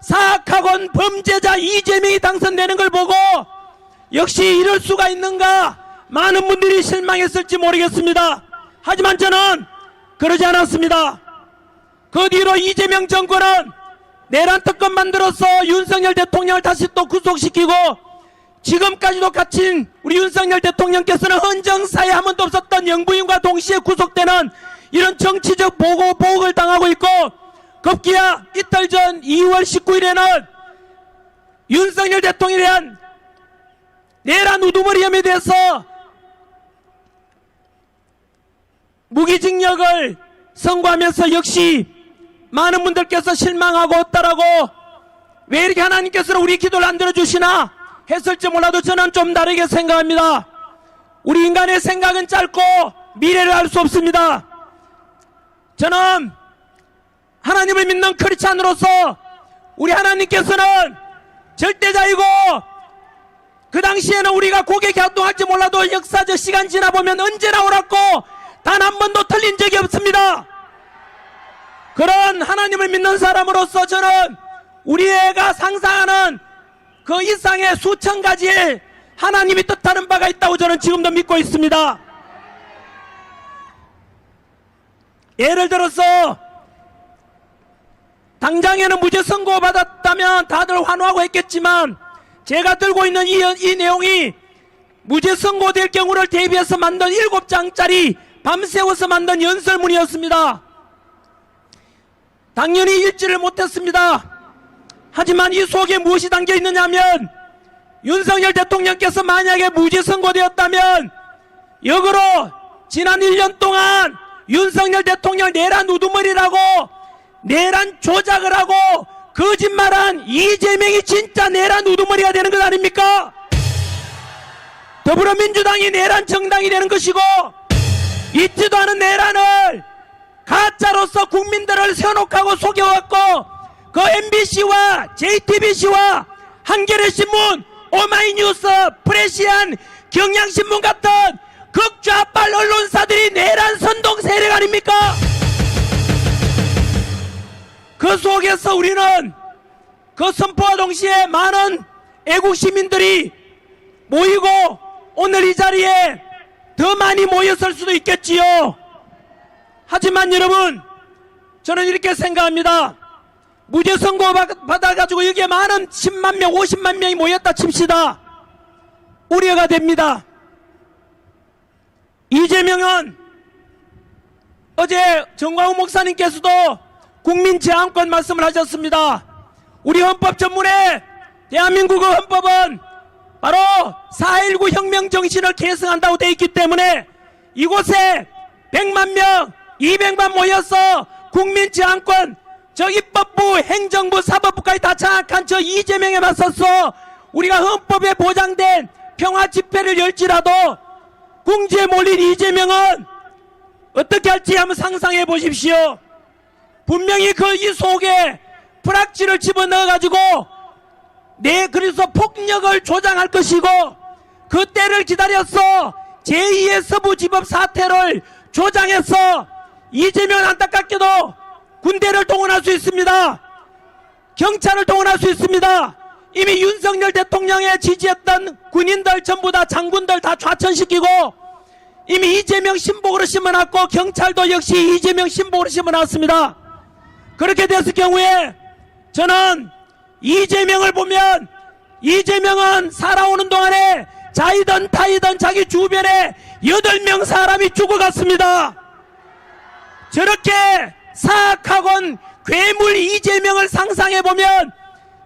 사악하건 범죄자 이재명이 당선되는 걸 보고 역시 이럴 수가 있는가 많은 분들이 실망했을지 모르겠습니다. 하지만 저는 그러지 않았습니다. 그 뒤로 이재명 정권은 내란 특검 만들어서 윤석열 대통령을 다시 또 구속시키고 지금까지도 갇힌 우리 윤석열 대통령께서는 헌정사에 한 번도 없었던 영부인과 동시에 구속되는 이런 정치적 보복을 당하고 있고 급기야 이틀 전 2월 19일에는 윤석열 대통령에 대한 내란 우두머리혐에 대해서 무기징역을 선고하면서 역시 많은 분들께서 실망하고 없다라고 왜 이렇게 하나님께서는 우리 기도를 안 들어주시나 했을지 몰라도 저는 좀 다르게 생각합니다. 우리 인간의 생각은 짧고 미래를 알 수 없습니다. 저는 하나님을 믿는 크리스찬으로서 우리 하나님께서는 절대자이고 그 당시에는 우리가 고개 갸우뚱할지 몰라도 역사적 시간 지나보면 언제나 옳았고 단 한 번도 틀린 적이 없습니다. 그런 하나님을 믿는 사람으로서 저는 우리 애가 상상하는 그 이상의 수천 가지의 하나님이 뜻하는 바가 있다고 저는 지금도 믿고 있습니다. 예를 들어서 당장에는 무죄 선고 받았다면 다들 환호하고 했겠지만 제가 들고 있는 이 내용이 무죄 선고될 경우를 대비해서 만든 7장짜리 밤새워서 만든 연설문이었습니다. 당연히 읽지를 못했습니다. 하지만 이 속에 무엇이 담겨 있느냐 하면 윤석열 대통령께서 만약에 무죄 선고되었다면 역으로 지난 1년 동안 윤석열 대통령 내란 우두머리라고 내란 조작을 하고 거짓말한 이재명이 진짜 내란 우두머리가 되는 것 아닙니까? 더불어민주당이 내란 정당이 되는 것이고 있지도 않은 내란을 가짜로서 국민들을 세워놓고 속여왔고 그 MBC와 JTBC와 한겨레신문, 오마이뉴스, 프레시안, 경향신문 같은 극좌빨 언론사들이 내란 선동 세력 아닙니까? 그 속에서 우리는 그 선포와 동시에 많은 애국 시민들이 모이고 오늘 이 자리에 더 많이 모였을 수도 있겠지요. 하지만 여러분, 저는 이렇게 생각합니다. 무죄 선고 받아가지고 여기에 많은 10만 명, 50만 명이 모였다 칩시다. 우려가 됩니다. 이재명은 어제 정광훈 목사님께서도 국민 제한권 말씀을 하셨습니다. 우리 헌법 전문에 대한민국의 헌법은 바로 4.19 혁명 정신을 계승한다고 되어 있기 때문에 이곳에 100만 명, 200만 모여서 국민 제한권, 저 입법부, 행정부, 사법부까지 다 장악한 저 이재명에 맞서서 우리가 헌법에 보장된 평화 집회를 열지라도 궁지에 몰린 이재명은 어떻게 할지 한번 상상해 보십시오. 분명히 그 이 속에 불악지를 집어넣어가지고 그래서 폭력을 조장할 것이고 그 때를 기다려서 제2의 서부지법 사태를 조장해서 이재명은 안타깝게도 군대를 동원할 수 있습니다. 경찰을 동원할 수 있습니다. 이미 윤석열 대통령에 지지했던 군인들 전부 다 장군들 다 좌천시키고 이미 이재명 신복으로 심어놨고 경찰도 역시 이재명 신복으로 심어놨습니다. 그렇게 됐을 경우에 저는 이재명을 보면 이재명은 살아오는 동안에 자이든 타이든 자기 주변에 8명 사람이 죽어갔습니다. 저렇게 사악하건 괴물 이재명을 상상해보면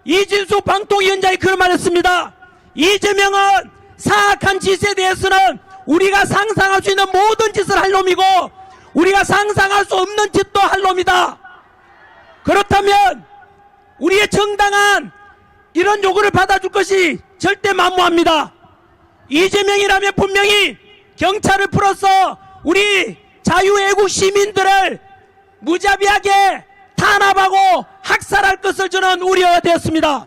이진숙 방통위원장이 그런 말했습니다. 이재명은 사악한 짓에 대해서는 우리가 상상할 수 있는 모든 짓을 할 놈이고 우리가 상상할 수 없는 짓도 할 놈이다. 그렇다면 우리의 정당한 이런 요구를 받아줄 것이 절대 만무합니다. 이재명이라면 분명히 경찰을 풀어서 우리 자유애국 시민들을 무자비하게 탄압하고 학살할 것을 저는 우려가 되었습니다.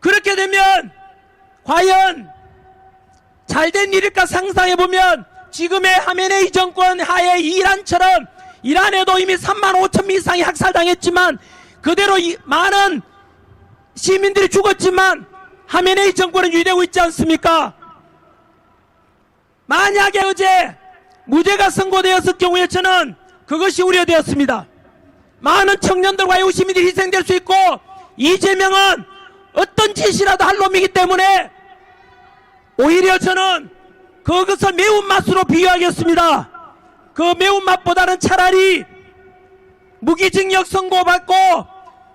그렇게 되면 과연 잘된 일일까 상상해보면 지금의 하메네이 정권 하에 이란처럼 이란에도 이미 3만 5천 명 이상이 학살당했지만 그대로 많은 시민들이 죽었지만 하메네이 정권은 유지되고 있지 않습니까? 만약에 어제 무죄가 선고되었을 경우에 저는 그것이 우려되었습니다. 많은 청년들과 애국 시민들이 희생될 수 있고 이재명은 어떤 짓이라도 할 놈이기 때문에 오히려 저는 그것을 매운맛으로 비유하겠습니다. 그 매운맛보다는 차라리 무기징역 선고받고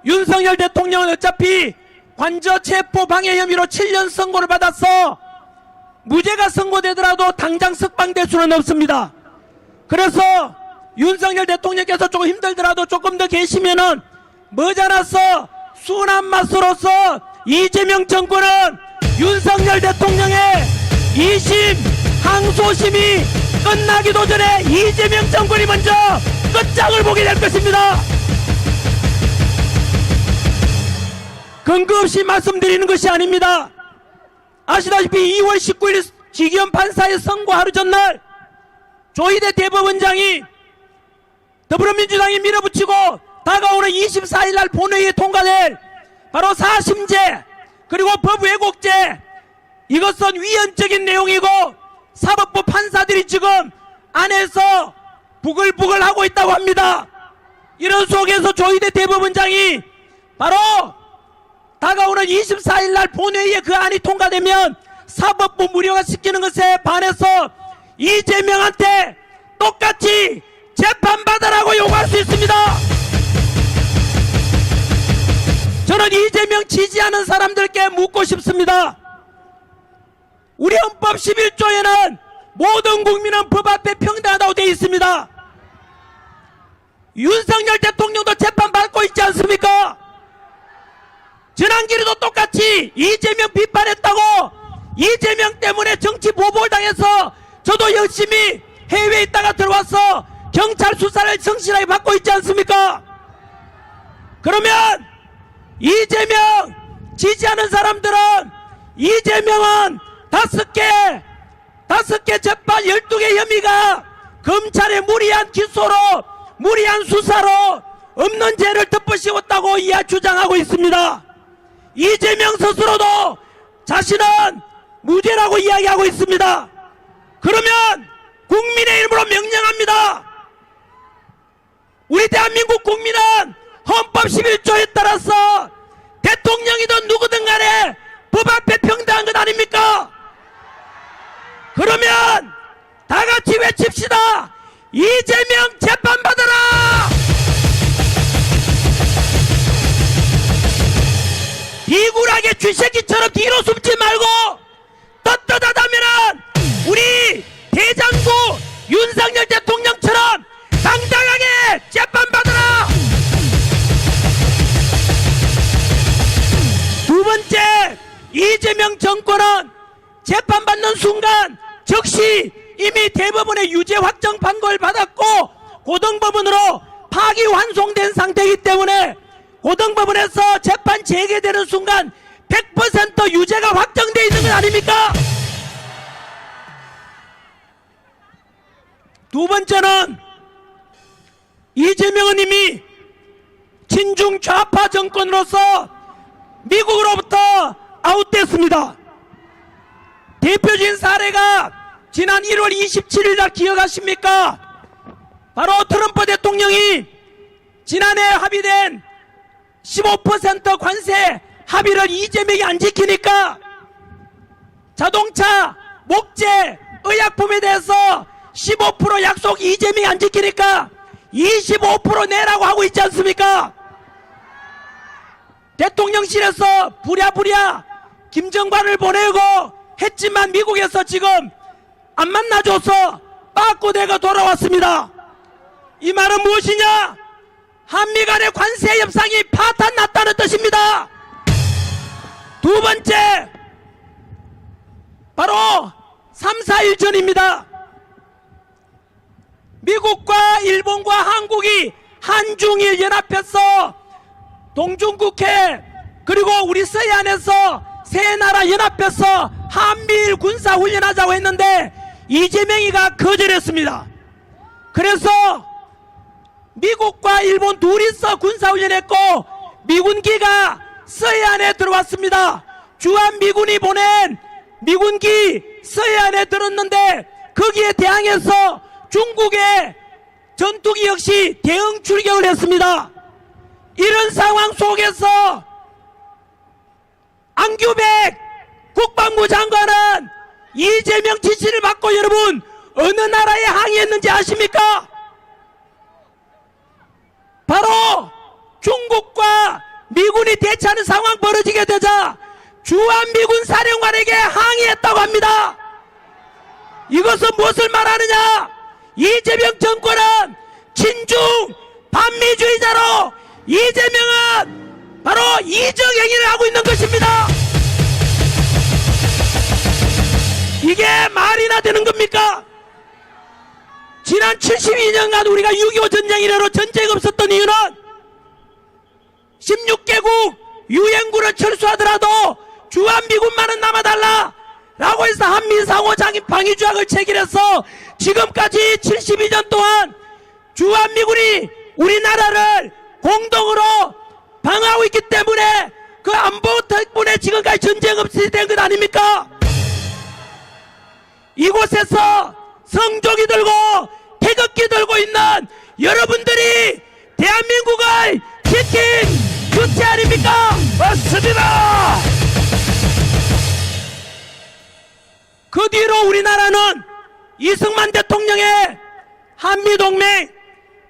윤석열 대통령은 어차피 관저체포 방해 혐의로 7년 선고를 받았어 무죄가 선고되더라도 당장 석방될 수는 없습니다. 그래서 윤석열 대통령께서 조금 힘들더라도 조금 더 계시면은 머지않아서 순한 맛으로서 이재명 정권은 윤석열 대통령의 2심 항소심이 끝나기도 전에 이재명 정권이 먼저 끝장을 보게 될 것입니다. 근거 없이 말씀드리는 것이 아닙니다. 아시다시피 2월 19일 지기현 판사의 선고 하루 전날 조희대 대법원장이 더불어민주당이 밀어붙이고 다가오는 24일 날 본회의에 통과될 바로 사심제 그리고 법왜곡죄 이것은 위헌적인 내용이고 사법부 판사들이 지금 안에서 부글부글 하고 있다고 합니다. 이런 속에서 조희대 대법원장이 바로 다가오는 24일 날 본회의에 그 안이 통과되면 사법부 무력화시키는 것에 반해서 이재명한테 똑같이 재판받아라고 요구할 수 있습니다. 저는 이재명 지지하는 사람들께 묻고 싶습니다. 우리 헌법 11조에는 모든 국민은 법 앞에 평등하다고 되어 있습니다. 윤석열 대통령도 재판받고 있지 않습니까? 지난길에도 똑같이 이재명 비판했다고 이재명 때문에 정치 보복을 당해서 저도 열심히 해외에 있다가 들어와서 경찰 수사를 성실하게 받고 있지 않습니까? 그러면 이재명 지지하는 사람들은 이재명은 5개 재판 12개 혐의가 검찰의 무리한 기소로 무리한 수사로 없는 죄를 덮으시웠다고 주장하고 있습니다. 이재명 스스로도 자신은 무죄라고 이야기하고 있습니다. 그러면 국민의힘으로 명령합니다. 우리 대한민국 국민은 헌법 11조에 따라서 대통령이든 누구든 간에 법 앞에 평등한 것 아닙니까? 그러면 다 같이 외칩시다. 이재명 재판받아라! 비굴하게 쥐새끼처럼 뒤로 숨지 말고 떳떳하다면은 우리 대장부 윤석열 대통령처럼 당당하게 재판받아라! 두 번째, 이재명 정권은 재판받는 순간 즉시 이미 대법원의 유죄 확정 판결을 받았고 고등법원으로 파기환송된 상태이기 때문에 고등법원에서 재판 재개되는 순간 100% 유죄가 확정되어 있는 것 아닙니까? 두 번째는 이재명은 이미 친중 좌파 정권으로서 미국으로부터 아웃됐습니다. 대표적인 사례가 지난 1월 27일 날 기억하십니까? 바로 트럼프 대통령이 지난해 합의된 15% 관세 합의를 이재명이 안 지키니까 자동차, 목재, 의약품에 대해서 15% 약속 이재명이 안 지키니까 25% 내라고 하고 있지 않습니까? 대통령실에서 부랴부랴 김정관을 보내고 했지만 미국에서 지금 안 만나줘서 빠꾸대가 돌아왔습니다. 이 말은 무엇이냐? 한미 간의 관세 협상이 파탄났다는 뜻입니다. 두 번째, 바로 3, 4일 전입니다. 미국과 일본과 한국이 한중일 연합해서 동중국해 그리고 우리 서해안에서 세 나라 연합해서 한미일 군사훈련하자고 했는데 이재명이가 거절했습니다. 그래서 미국과 일본 둘이서 군사훈련했고 미군기가 서해안에 들어왔습니다. 주한미군이 보낸 미군기 서해안에 들었는데 거기에 대항해서 중국의 전투기 역시 대응 출격을 했습니다. 이런 상황 속에서 안규백 국방부 장관은 이재명 지시를 받고 여러분 어느 나라에 항의했는지 아십니까? 바로 중국과 미군이 대치하는 상황 벌어지게 되자 주한미군 사령관에게 항의했다고 합니다. 이것은 무엇을 말하느냐? 이재명 정권은 친중 반미주의자로 이재명은 바로 이정행위를 하고 있는 것입니다. 이게 말이나 되는 겁니까? 지난 72년간 우리가 6.25 전쟁 이래로 전쟁이 없었던 이유는 16개국 유엔군을 철수하더라도 주한미군만은 남아달라 라고 해서 한미상호 방위조약을 체결해서 지금까지 72년 동안 주한미군이 우리나라를 공동으로 방어하고 있기 때문에 그 안보 덕분에 지금까지 전쟁 없이 된 것 아닙니까? 이곳에서 성조기 들고 태극기 들고 있는 여러분들이 대한민국을 지킨 주체 아닙니까? 맞습니다. 그 뒤로 우리나라는 이승만 대통령의 한미동맹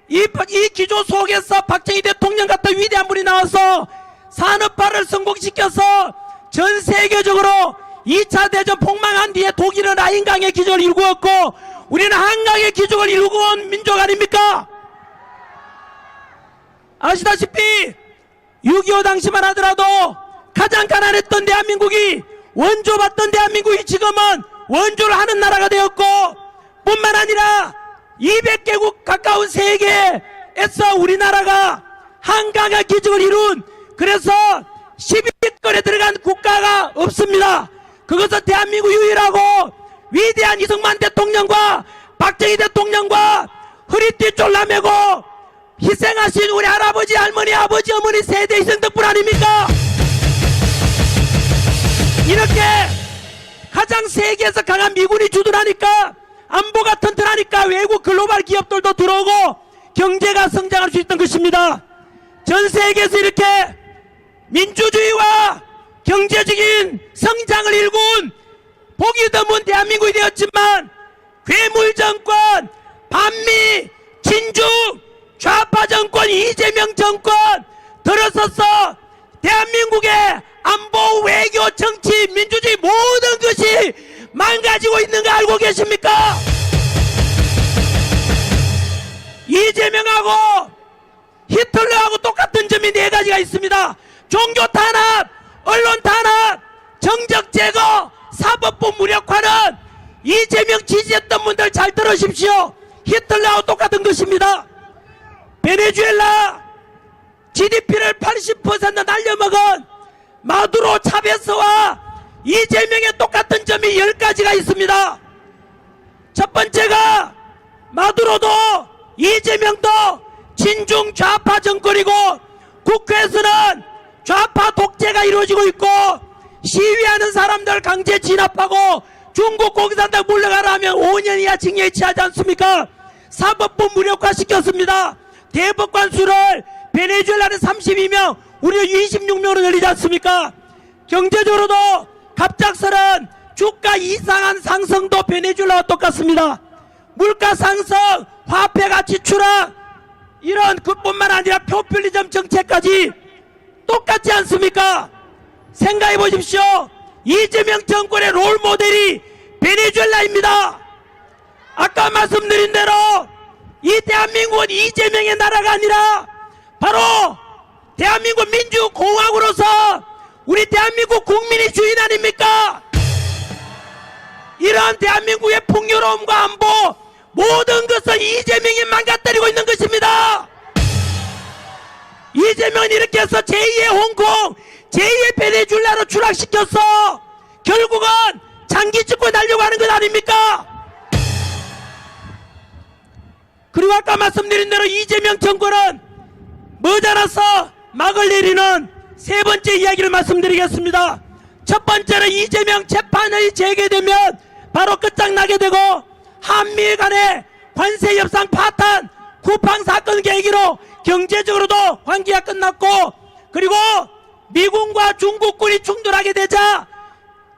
이 기조 속에서 박정희 대통령 같은 위대한 분이 나와서 산업화를 성공시켜서 전 세계적으로 2차 대전 폭망한 뒤에 독일은 라인강의 기적을 이루었고 우리는 한강의 기적을 이루고 온 민족 아닙니까? 아시다시피 6.25 당시만 하더라도 가장 가난했던 대한민국이 원조받던 대한민국이 지금은 원조를 하는 나라가 되었고 뿐만 아니라 200개국 가까운 세계에서 우리나라가 한강의 기적을 이룬 그래서 10위권에 들어간 국가가 없습니다. 그것은 대한민국 유일하고 위대한 이승만 대통령과 박정희 대통령과 허리띠 졸라매고 희생하신 우리 할아버지 할머니 아버지 어머니 세대 희생 덕분 아닙니까? 이렇게 가장 세계에서 강한 미군이 주둔하니까 안보가 튼튼하니까 외국 글로벌 기업들도 들어오고 경제가 성장할 수 있던 것입니다. 전 세계에서 이렇게 민주주의와 경제적인 성장을 일군 보기 드문 대한민국이 되었지만 괴물 정권, 반미, 친중, 좌파 정권, 이재명 정권 들어서서 대한민국의 안보, 외교, 정치, 민주주의 모든 것이 망가지고 있는 거 알고 계십니까? 이재명하고 히틀러하고 똑같은 점이 4가지가 있습니다. 종교 탄압, 언론 탄압, 정적 제거, 사법부 무력화는 이재명 지지했던 분들 잘 들으십시오. 히틀러하고 똑같은 것입니다. 베네수엘라 GDP를 80% 날려먹은 마두로 차베스와 이재명의 똑같은 점이 10가지가 있습니다. 첫 번째가 마두로도 이재명도 친중 좌파 정권이고 국회에서는 좌파 독재가 이루어지고 있고 시위하는 사람들 강제 진압하고 중국 공산당 물러가라 하면 5년 이하 징역에 처하지 않습니까? 사법부 무력화 시켰습니다. 대법관 수를 베네수엘라는 32명 우리는 26명으로 늘리지 않습니까? 경제적으로도 갑작스런 주가 이상한 상승도 베네수엘라와 똑같습니다. 물가 상승, 화폐 가치 추락 이런 그뿐만 아니라 포퓰리즘 정책까지 똑같지 않습니까? 생각해 보십시오. 이재명 정권의 롤 모델이 베네수엘라입니다. 아까 말씀드린 대로 이 대한민국은 이재명의 나라가 아니라 바로 대한민국 민주공화국으로서 우리 대한민국 국민이 주인 아닙니까? 이러한 대한민국의 풍요로움과 안보 모든 것을 이재명이 망가뜨리고 있는 것입니다. 이재명은 이렇게 해서 제2의 홍콩, 제2의 베네수엘라로 추락시켰어. 결국은 장기 집권 하려고 하는 것 아닙니까? 그리고 아까 말씀드린 대로 이재명 정권은 머지않아서 막을 내리는 3번째 이야기를 말씀드리겠습니다. 첫 번째는 이재명 재판이 재개되면 바로 끝장나게 되고 한미 간의 관세 협상 파탄, 쿠팡 사건 계기로 경제적으로도 관계가 끝났고 그리고 미군과 중국군이 충돌하게 되자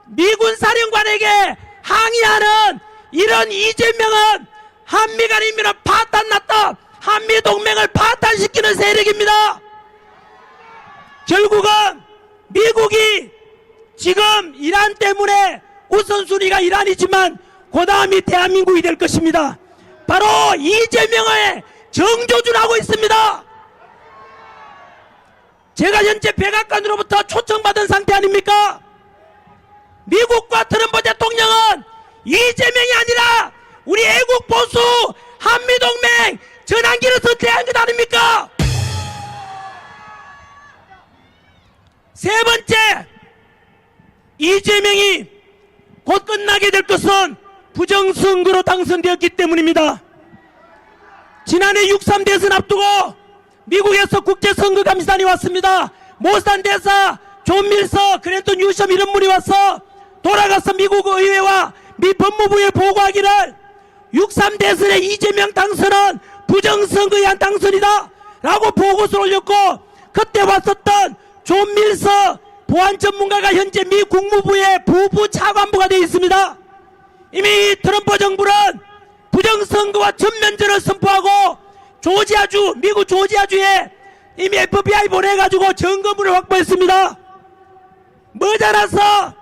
미군 사령관에게 항의하는 이런 이재명은 한미 간의 인민은 파탄났다. 한미 동맹을 파탄시키는 세력입니다. 결국은 미국이 지금 이란 때문에 우선순위가 이란이지만 그 다음이 대한민국이 될 것입니다. 바로 이재명의 정조준하고 있습니다. 제가 현재 백악관으로부터 초청받은 상태 아닙니까? 미국과 트럼프 대통령은 이재명이 아니라 우리 애국 보수 한미동맹 전환기를 선택한 것 아닙니까? 세 번째, 이재명이 곧 끝나게 될 것은 부정선거로 당선되었기 때문입니다. 지난해 6.3 대선 앞두고 미국에서 국제선거감시단이 왔습니다. 모산 대사 존 밀서, 클린턴, 뉴섬 이런 분이 와서 돌아가서 미국 의회와 미 법무부에 보고하기를 6.3 대선의 이재명 당선은 부정선거에 의한 당선이다 라고 보고서를 올렸고, 그때 왔었던 존 밀서 보안 전문가가 현재 미 국무부의 부부 차관보가 되어 있습니다. 이미 트럼프 정부는 부정선거와 전면전을 선포하고 조지아주, 미국 조지아주에 이미 FBI 보내가지고 증거물을 확보했습니다. 모자라서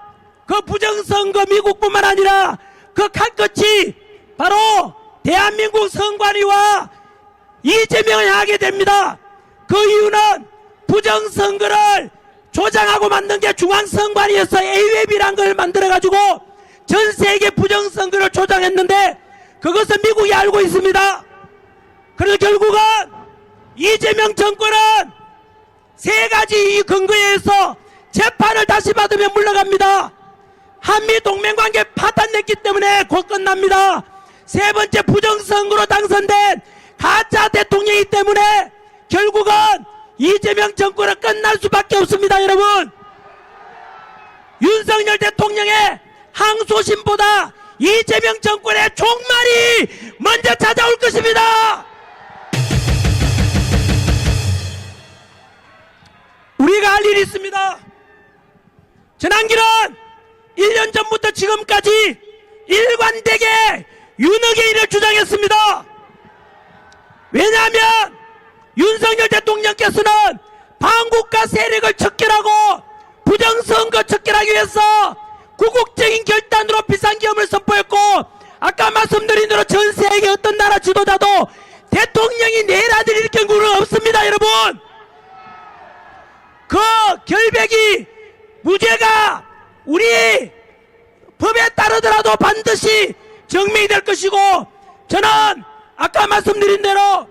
그 부정선거 미국뿐만 아니라 그 칼끝이 바로 대한민국 선관위와 이재명을 향하게 됩니다. 그 이유는 부정선거를 조장하고 만든 게 중앙선관위에서 AWEB이란 걸 만들어가지고 전 세계 부정선거를 조장했는데 그것은 미국이 알고 있습니다. 그래서 결국은 이재명 정권은 세 가지 이 근거에 의해서 재판을 다시 받으면 물러갑니다. 한미 동맹관계 파탄냈기 때문에 곧 끝납니다. 세 번째, 부정선거로 당선된 가짜 대통령이기 때문에 결국은 이재명 정권은 끝날 수밖에 없습니다. 여러분, 윤석열 대통령의 항소심보다 이재명 정권의 종말이 먼저 찾아올 것입니다. 우리가 할 일이 있습니다. 전한길은 1년 전부터 지금까지 일관되게 윤핵의 일을 주장했습니다. 왜냐하면 윤석열 대통령께서는 반국가 세력을 척결하고 부정선거 척결하기 위해서 구국적인 결단으로 비상계엄을 선포했고, 아까 말씀드린 대로 전 세계 어떤 나라 지도자도 대통령이 내일 아들 일으킨 구는 없습니다. 여러분, 그 결백이 무죄가 우리 법에 따르더라도 반드시 증명이 될 것이고, 저는 아까 말씀드린 대로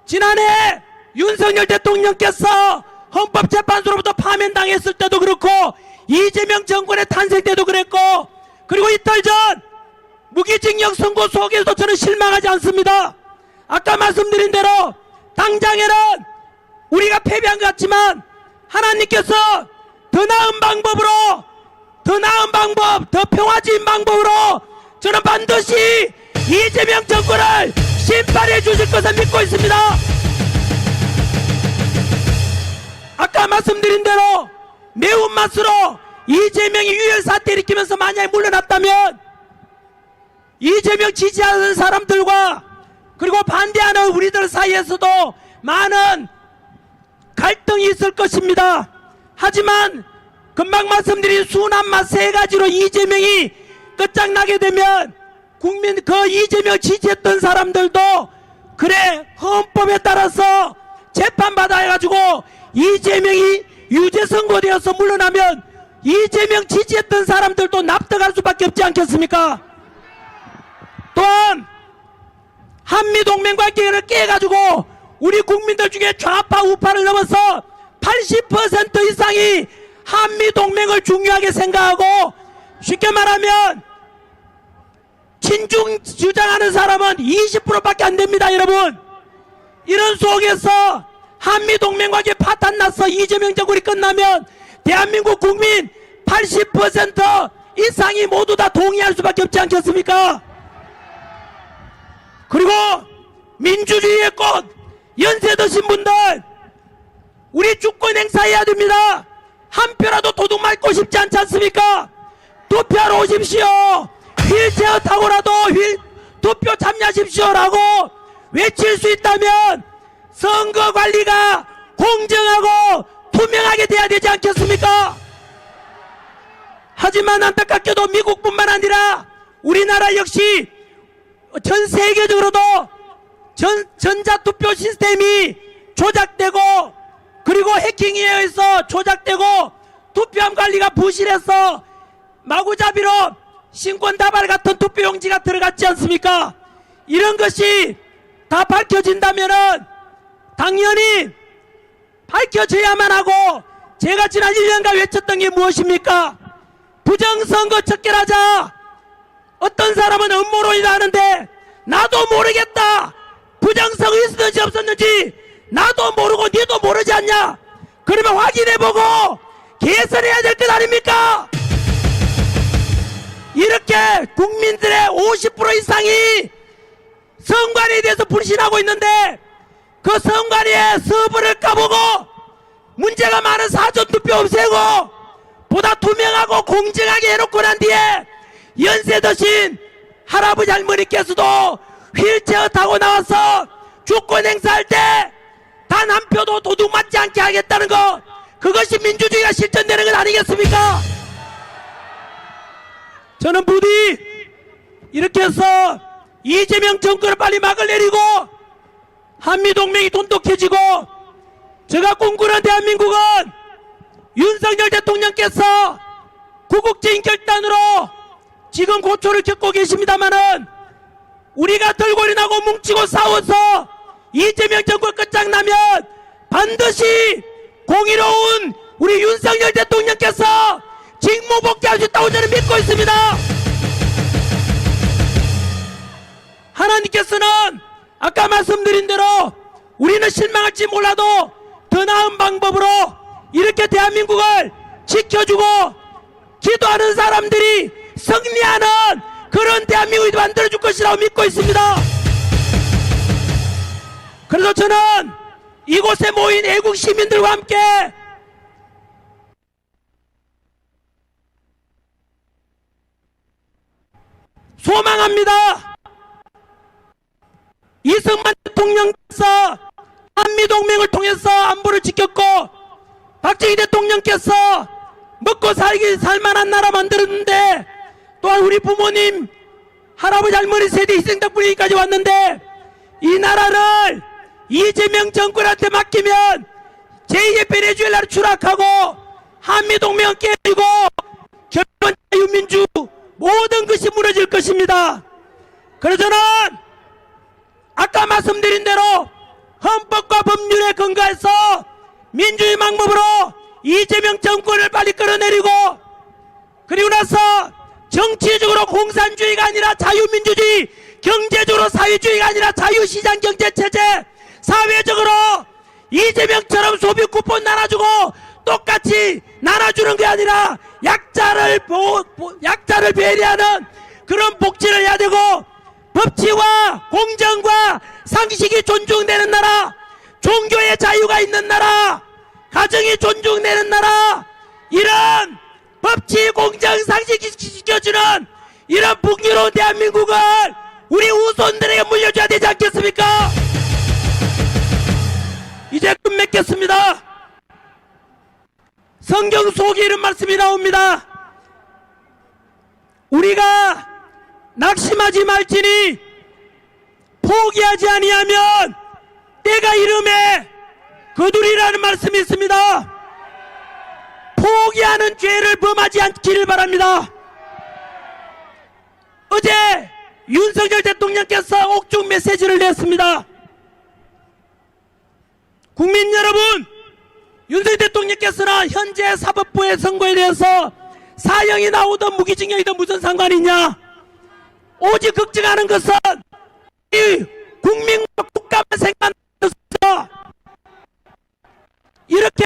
지난해 윤석열 대통령께서 헌법재판소로부터 파면당했을 때도 그렇고 이재명 정권의 탄생 때도 그랬고, 그리고 이틀 전 무기징역 선고 속에서도 저는 실망하지 않습니다. 아까 말씀드린 대로 당장에는 우리가 패배한 것 같지만 하나님께서 더 나은 방법으로, 더 나은 방법, 더 평화적인 방법으로 저는 반드시 이재명 정권을 심판해 주실 것을 믿고 있습니다. 아까 말씀드린 대로 매운맛으로 이재명이 유혈사태 일으키면서 만약에 물러났다면 이재명 지지하는 사람들과 그리고 반대하는 우리들 사이에서도 많은 갈등이 있을 것입니다. 하지만 금방 말씀드린 순한 맛 세 가지로 이재명이 끝장나게 되면 국민, 그 이재명 지지했던 사람들도 그래 헌법에 따라서 재판받아가지고 이재명이 유죄 선고되어서 물러나면 이재명 지지했던 사람들도 납득할 수밖에 없지 않겠습니까? 또한 한미동맹관계를 깨가지고 우리 국민들 중에 좌파 우파를 넘어서 80% 이상이 한미동맹을 중요하게 생각하고, 쉽게 말하면 친중 주장하는 사람은 20%밖에 안 됩니다. 여러분, 이런 속에서 한미동맹관계 파탄나서 이재명 정권이 끝나면 대한민국 국민 80% 이상이 모두 다 동의할 수밖에 없지 않겠습니까? 그리고 민주주의의 꽃 연세 드신 분들, 우리 주권 행사해야 됩니다. 한 표라도 도둑 맞고 싶지 않지 않습니까? 투표하러 오십시오. 휠체어 타고라도 투표 참여하십시오라고 외칠 수 있다면 선거 관리가 공정하고 투명하게 돼야 되지 않겠습니까? 하지만 안타깝게도 미국뿐만 아니라 우리나라 역시 전 세계적으로도 전자투표 시스템이 조작되고, 그리고 해킹에 의해서 조작되고 투표함 관리가 부실해서 마구잡이로 신권다발 같은 투표용지가 들어갔지 않습니까? 이런 것이 다 밝혀진다면은 당연히 밝혀져야만 하고, 제가 지난 1년간 외쳤던 게 무엇입니까? 부정선거 척결하자. 어떤 사람은 음모론이다 하는데 나도 모르겠다. 부정선거 있었는지 없었는지 나도 모르고 니도 모르지 않냐? 그러면 확인해보고 개선해야 될 것 아닙니까? 이렇게 국민들의 50% 이상이 선관위에 대해서 불신하고 있는데 그 선관위의 서버를 까보고 문제가 많은 사전투표 없애고 보다 투명하고 공정하게 해놓고 난 뒤에 연세 드신 할아버지 할머니께서도 휠체어 타고 나와서 주권 행사할 때 단 한 표도 도둑 맞지 않게 하겠다는 거, 그것이 민주주의가 실천되는 것 아니겠습니까? 저는 부디 이렇게 해서 이재명 정권을 빨리 막을 내리고 한미동맹이 돈독해지고 제가 꿈꾸는 대한민국은 윤석열 대통령께서 구국적인 결단으로 지금 고초를 겪고 계십니다마는 우리가 덜골이나고 뭉치고 싸워서 이재명 정권 끝장나면 반드시 공의로운 우리 윤석열 대통령께서 직무복귀할 수 있다고 저는 믿고 있습니다. 하나님께서는 아까 말씀드린 대로 우리는 실망할지 몰라도 더 나은 방법으로 이렇게 대한민국을 지켜주고 기도하는 사람들이 승리하는 그런 대한민국이 만들어줄 것이라고 믿고 있습니다. 그래서 저는 이곳에 모인 애국 시민들과 함께 소망합니다. 이승만 대통령께서 한미동맹을 통해서 안보를 지켰고 박정희 대통령께서 먹고 살만한 나라 만들었는데 또한 우리 부모님 할아버지 할머니 세대 희생 덕분에 여기까지 왔는데 이 나라를 이재명 정권한테 맡기면 제2의 베네수엘라로 추락하고 한미동맹은 깨지고 결국은 자유민주 모든 것이 무너질 것입니다. 그래서 저는 아까 말씀드린 대로 헌법과 법률에 근거해서 민주주의 방법으로 이재명 정권을 빨리 끌어내리고 그리고 나서 정치적으로 공산주의가 아니라 자유민주주의, 경제적으로 사회주의가 아니라 자유시장 경제체제, 사회적으로 이재명처럼 소비 쿠폰 나눠주고 똑같이 나눠주는 게 아니라 약자를 배려하는 그런 복지를 해야 되고 법치와 공정과 상식이 존중되는 나라, 종교의 자유가 있는 나라, 가정이 존중되는 나라, 이런 법치 공정 상식이 지켜주는 이런 풍요로운 대한민국을 우리 후손들에게 물려줘야 되지 않겠습니까? 이제 끝맺겠습니다. 성경 속에 이런 말씀이 나옵니다. 우리가 낙심하지 말지니 포기하지 아니하면 때가 이름에 거두리라는 말씀이 있습니다. 포기하는 죄를 범하지 않기를 바랍니다. 어제 윤석열 대통령께서 옥중 메시지를 냈습니다. 국민 여러분, 윤석열 대통령께서는 현재 사법부의 선고에 대해서 사형이 나오든 무기징역이든 무슨 상관이냐, 오직 걱정하는 것은 이 국민과 국가만 생각하면서 이렇게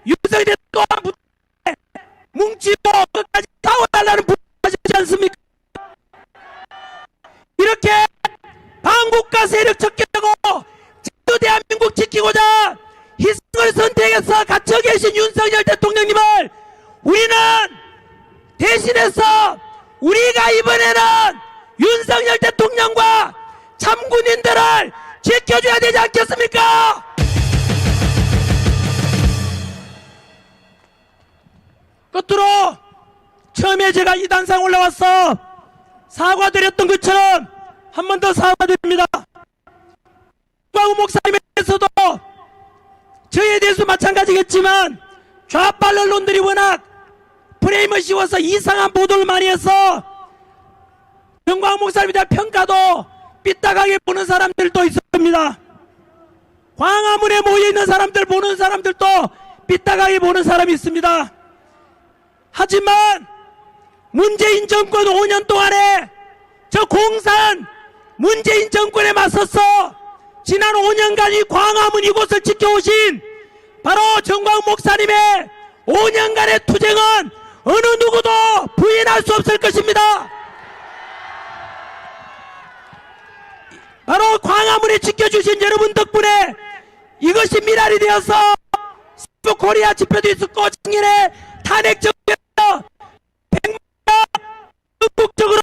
윤석열 대통령 뭉치고 끝까지 싸워달라는 부탁하지 않습니까? 이렇게 반국가 세력 척결하고 제도 대한민국 지키고자 희생을 선택해서 갇혀 계신 윤석열 대통령님을 우리는 대신해서 우리가 이번에는 윤석열 대통령과 참군인들을 지켜줘야 되지 않겠습니까? 끝으로 처음에 제가 이 단상 올라와서 사과드렸던 것처럼 한 번 더 사과드립니다. 박광우 목사님에서도 저에 대해서 마찬가지겠지만 좌빨 언론들이 워낙 프레임을 씌워서 이상한 보도를 많이 해서 정광훈 목사님에 대한 평가도 삐딱하게 보는 사람들도 있습니다. 광화문에 모여있는 사람들 보는 사람들도 삐딱하게 보는 사람이 있습니다. 하지만 문재인 정권 5년 동안에 저 공산 문재인 정권에 맞서서 지난 5년간 이 광화문 이곳을 지켜오신 바로 정광훈 목사님의 5년간의 투쟁은 어느 누구도 부인할 수 없을 것입니다. 바로 광화문에 지켜주신 여러분 덕분에 이것이 미랄이 되어서 코리아 집회도 있었고 작년에 탄핵 정부에서 100만가 전국적으로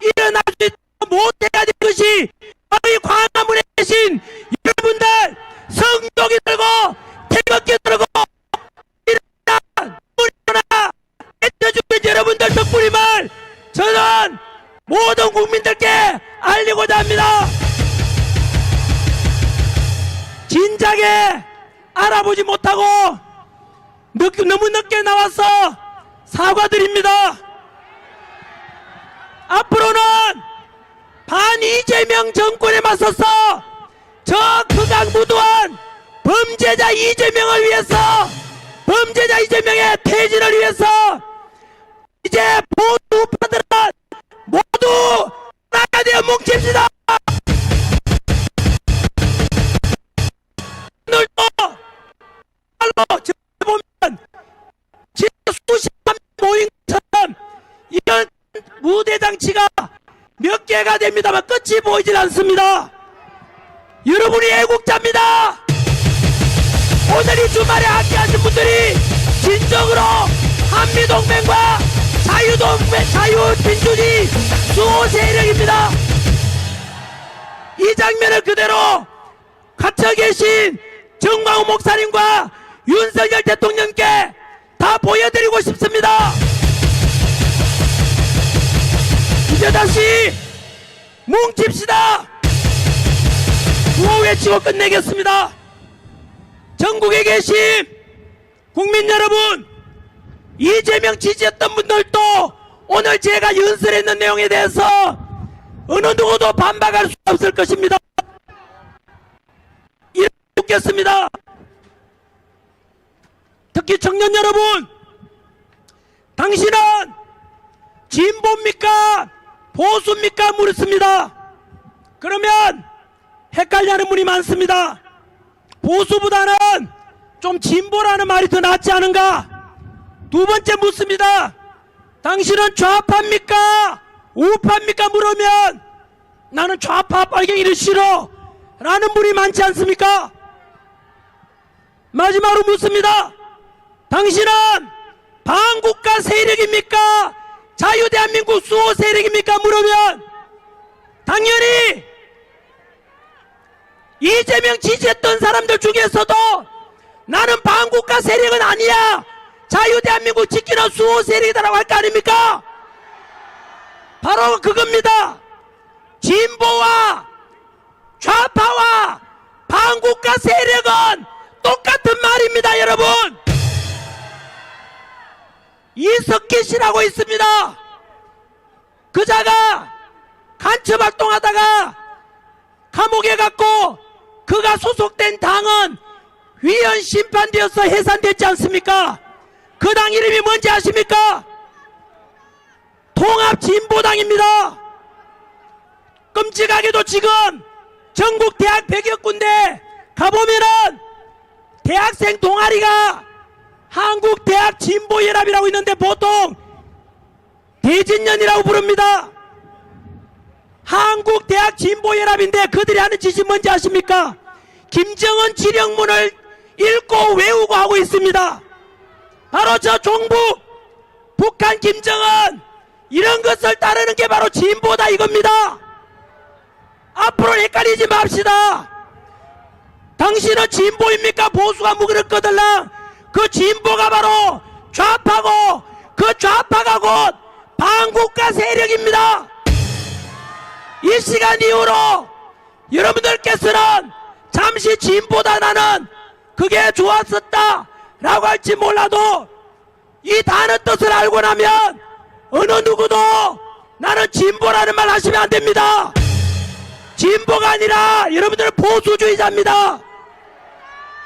일어날 수 있도록 못해야 될 것이 저희 광화문에 계신 여러분들 성동이 들고 태극기 들고 일어나 일어나 애써주신 여러분들 덕분임을 저는 모든 국민들께 알리고자 합니다. 진작에 알아보지 못하고 너무 늦게 나와서 사과드립니다. 앞으로는 반 이재명 정권에 맞서서 저 극악무도한 범죄자 이재명을 위해서 범죄자 이재명의 퇴진을 위해서 이제 보수 우파들은 모두 나가야 되어 뭉칩시다. 오늘도 말로 보면 진짜 수십만 모인 것처럼 이런 무대장치가 몇 개가 됩니다만 끝이 보이질 않습니다. 여러분이 애국자입니다. 오늘 이 주말에 함께하신 분들이 진정으로 한미동맹과 자유민주주의 수호 세력입니다. 이 장면을 그대로 갇혀 계신 정광훈 목사님과 윤석열 대통령께 다 보여드리고 싶습니다. 이제 다시 뭉칩시다. 구호 외치고 끝내겠습니다. 전국에 계신 국민 여러분, 이재명 지지했던 분들도 오늘 제가 연설했는 내용에 대해서 어느 누구도 반박할 수 없을 것입니다. 이렇게 묻겠습니다. 특히 청년 여러분, 당신은 진보입니까? 보수입니까? 물었습니다. 그러면 헷갈려하는 분이 많습니다. 보수보다는 좀 진보라는 말이 더 낫지 않은가? 두 번째 묻습니다. 당신은 좌파입니까? 우파입니까? 물으면 나는 좌파 빨갱이를 싫어 라는 분이 많지 않습니까? 마지막으로 묻습니다. 당신은 반국가 세력입니까? 자유대한민국 수호 세력입니까? 물으면 당연히 이재명 지지했던 사람들 중에서도 나는 반국가 세력은 아니야, 자유대한민국 지키는 수호 세력이다라고 할 거 아닙니까? 바로 그겁니다. 진보와 좌파와 반국가 세력은 똑같은 말입니다. 여러분, 이석기 씨라고 있습니다. 그자가 간첩활동하다가 감옥에 갔고 그가 소속된 당은 위헌 심판되어서 해산됐지 않습니까? 그 당 이름이 뭔지 아십니까? 통합진보당입니다. 끔찍하게도 지금 전국 대학 100여 군데 가보면은 대학생 동아리가 한국대학진보연합이라고 있는데 보통 대진연이라고 부릅니다. 한국대학진보연합인데 그들이 하는 짓이 뭔지 아십니까? 김정은 지령문을 읽고 외우고 하고 있습니다. 바로 저 종북 북한 김정은 이런 것을 따르는 게 바로 진보다 이겁니다. 앞으로 헷갈리지 맙시다. 당신은 진보입니까? 보수가 무그릇거들랑 그 진보가 바로 좌파고 그 좌파가 곧 반국가 세력입니다. 이 시간 이후로 여러분들께서는 잠시 진보다 나는 그게 좋았었다 라고 할지 몰라도 이 단어 뜻을 알고 나면 어느 누구도 나는 진보라는 말 하시면 안 됩니다. 진보가 아니라 여러분들은 보수주의자입니다.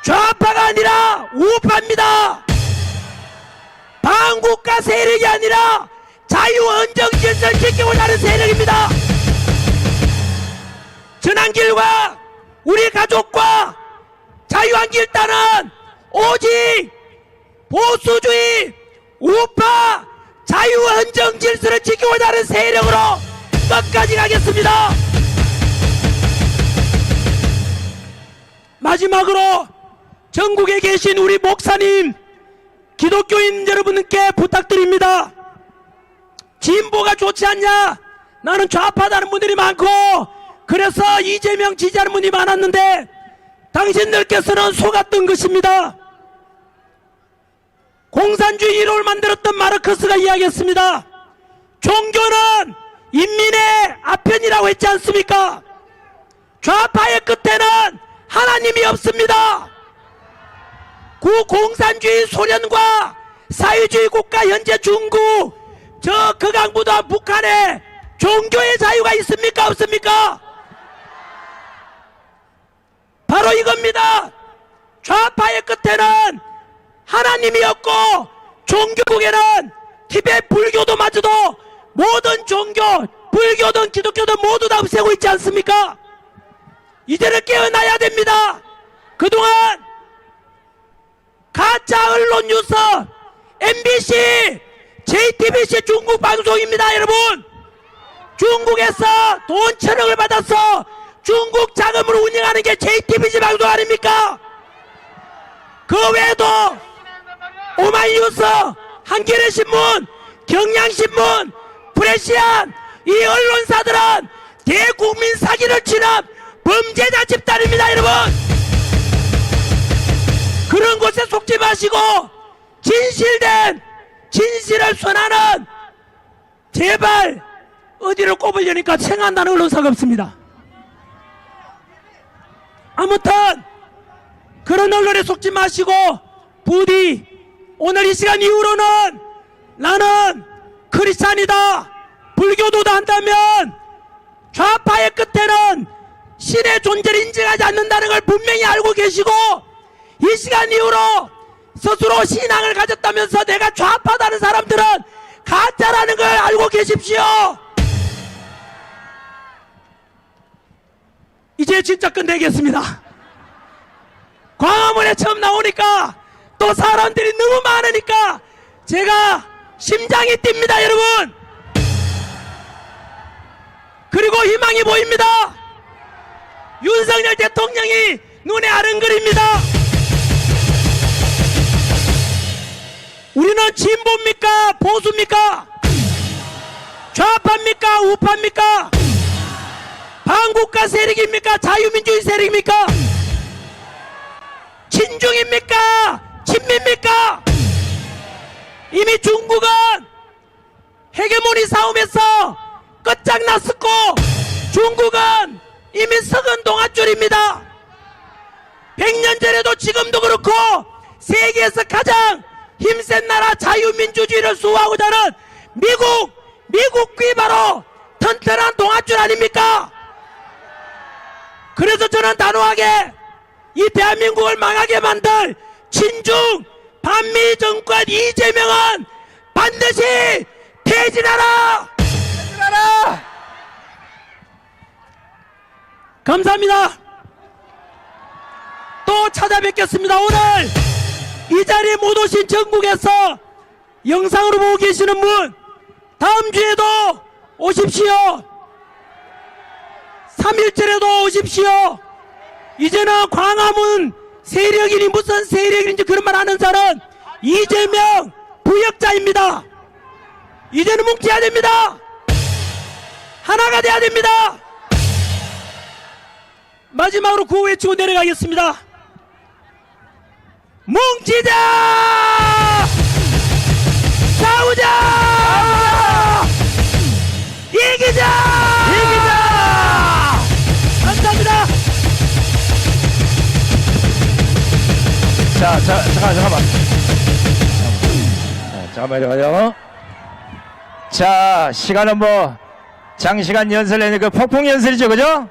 좌파가 아니라 우파입니다. 반국가 세력이 아니라 자유언정질서를 지키고자 하는 세력입니다. 전한길과 우리 가족과 자유한길단은 오직 보수주의, 우파, 자유헌정 질서를 지키고자 하는 세력으로 끝까지 가겠습니다. 마지막으로 전국에 계신 우리 목사님, 기독교인 여러분께 부탁드립니다. 진보가 좋지 않냐? 나는 좌파다는 분들이 많고 그래서 이재명 지지하는 분이 많았는데 당신들께서는 속았던 것입니다. 공산주의 이론을 만들었던 마르크스가 이야기했습니다. 종교는 인민의 아편이라고 했지 않습니까? 좌파의 끝에는 하나님이 없습니다. 구공산주의 소련과 사회주의 국가 현재 중국, 저 극악무도한 북한에 종교의 자유가 있습니까? 없습니까? 바로 이겁니다. 좌파의 끝에는 하나님이 없고 종교국에는 티베트 불교도마저도 모든 종교, 불교든 기독교든 모두 다 없애고 있지 않습니까? 이제는 깨어나야 됩니다. 그동안 가짜 언론 뉴스, MBC, JTBC 중국 방송입니다. 여러분, 중국에서 돈 1,000억을 받아서 중국 자금으로 운영하는 게 JTBC 방송 아닙니까? 그 외에도 오마이뉴스, 한겨레신문, 경향신문, 프레시안, 이 언론사들은 대국민 사기를 치는 범죄자 집단입니다. 여러분, 그런 곳에 속지 마시고 진실을 선하는, 제발 어디를 꼽으려니까 생각나는 언론사가 없습니다. 아무튼 그런 언론에 속지 마시고 부디 오늘 이 시간 이후로는 나는 크리스찬이다, 불교도다 한다면 좌파의 끝에는 신의 존재를 인정하지 않는다는 걸 분명히 알고 계시고, 이 시간 이후로 스스로 신앙을 가졌다면서 내가 좌파다는 사람들은 가짜라는 걸 알고 계십시오. 이제 진짜 끝내겠습니다. 광화문에 처음 나오니까 또 사람들이 너무 많으니까 제가 심장이 뜁니다. 여러분, 그리고 희망이 보입니다. 윤석열 대통령이 눈에 아른거립니다. 우리는 진보입니까? 보수입니까? 좌파입니까? 우파입니까? 반국가 세력입니까? 자유민주주의 세력입니까? 친중입니까? 친미입니까? 이미 중국은 헤게모니 싸움에서 끝장났었고 중국은 이미 썩은 동아줄입니다. 100년 전에도 지금도 그렇고 세계에서 가장 힘센 나라 자유민주주의를 수호하고자 하는 미국이 바로 튼튼한 동아줄 아닙니까? 그래서 저는 단호하게 이 대한민국을 망하게 만들 친중 반미 정권 이재명은 반드시 퇴진하라! 퇴진하라! 감사합니다. 또 찾아뵙겠습니다. 오늘 이 자리에 못 오신 전국에서 영상으로 보고 계시는 분, 다음 주에도 오십시오. 3.1절에도 오십시오. 이제는 광화문 세력이니 무슨 세력인지 그런 말 하는 사람은 이재명 부역자입니다. 이제는 뭉쳐야 됩니다. 하나가 돼야 됩니다. 마지막으로 구호 외치고 내려가겠습니다. 뭉치자! 싸우자! 이기자! 감사합니다. 잠깐만. 잠깐만요. 자, 시간은 뭐 장시간 연설내는 그 폭풍 연설이죠, 그죠?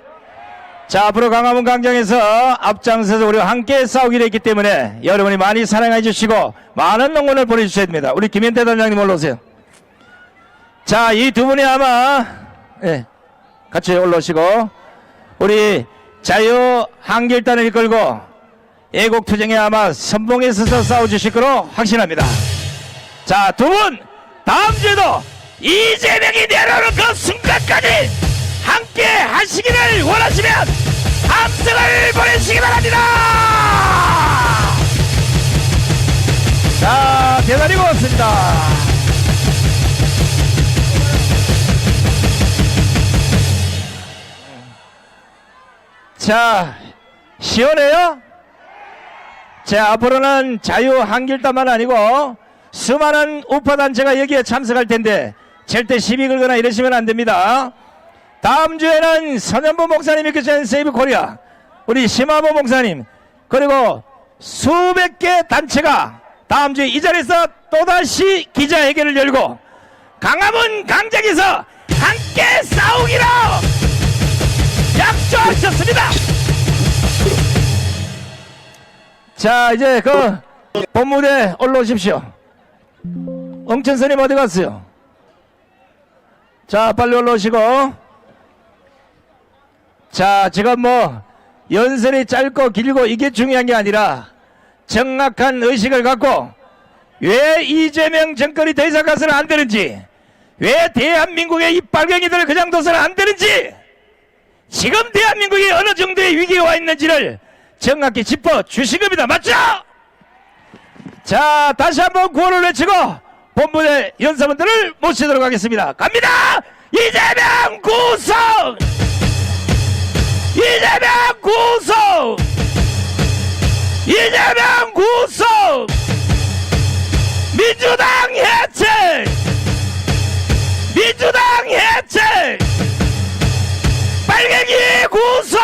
자, 앞으로 광화문 광장에서 앞장서서 우리와 함께 싸우기로 했기 때문에 여러분이 많이 사랑해 주시고 많은 응원을 보내주셔야 됩니다. 우리 김현태 단장님 올라오세요. 자, 이 두 분이 아마 같이 올라오시고 우리 자유 한길단을 이끌고 애국투쟁에 아마 선봉에 서서 싸워주실 거로 확신합니다. 자, 두 분 다음 주에도 이재명이 내려오는 그 순간까지 함께 하시기를 원하시면 함성을 보내시기 바랍니다. 자, 대단히 고맙습니다. 자, 시원해요? 자, 앞으로는 자유 한길단만 아니고 수많은 우파단체가 여기에 참석할 텐데 절대 시비 걸거나 이러시면 안 됩니다. 다음 주에는 선현보 목사님이 계신 세이브 코리아, 우리 심화보 목사님, 그리고 수백 개 단체가 다음 주에 이 자리에서 또다시 기자회견을 열고 강화문 강장에서 함께 싸우기로 약조하셨습니다. 자, 이제 그 본무대 올라오십시오. 엉천선님 어디 갔어요? 자, 빨리 올라오시고. 자, 지금 뭐 연설이 짧고 길고 이게 중요한 게 아니라 정확한 의식을 갖고 왜 이재명 정권이 더 이상 가서는 안 되는지, 왜 대한민국의 이 빨갱이들을 그냥 둬서는 안 되는지, 지금 대한민국이 어느 정도의 위기에 와 있는지를 정확히 짚어주신 겁니다. 맞죠? 자, 다시 한번 구호를 외치고 본부의 연사분들을 모시도록 하겠습니다. 갑니다! 이재명 구속! 이재명 구속! 이재명 구속! 민주당 해체! 민주당 해체! 빨갱이 구속!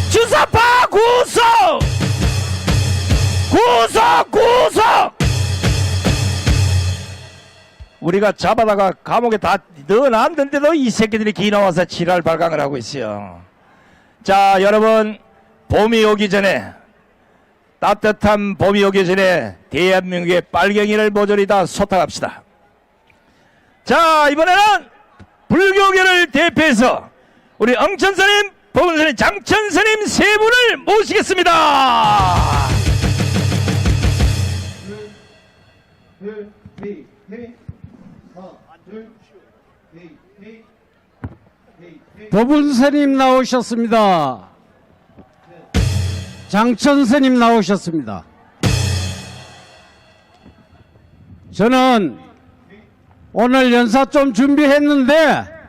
주사파 구속! 구속! 구속! 우리가 잡아다가 감옥에 다 넣어놨는데도 이 새끼들이 기 나와서 지랄 발광을 하고 있어요. 자, 여러분, 봄이 오기 전에, 따뜻한 봄이 오기 전에 대한민국의 빨갱이를 모조리 다 소탕합시다. 자, 이번에는 불교계를 대표해서 우리 엉천스님, 보은스님, 장천스님 세 분을 모시겠습니다. 법운스님 나오셨습니다. 장천스님 나오셨습니다. 저는 오늘 연사 좀 준비했는데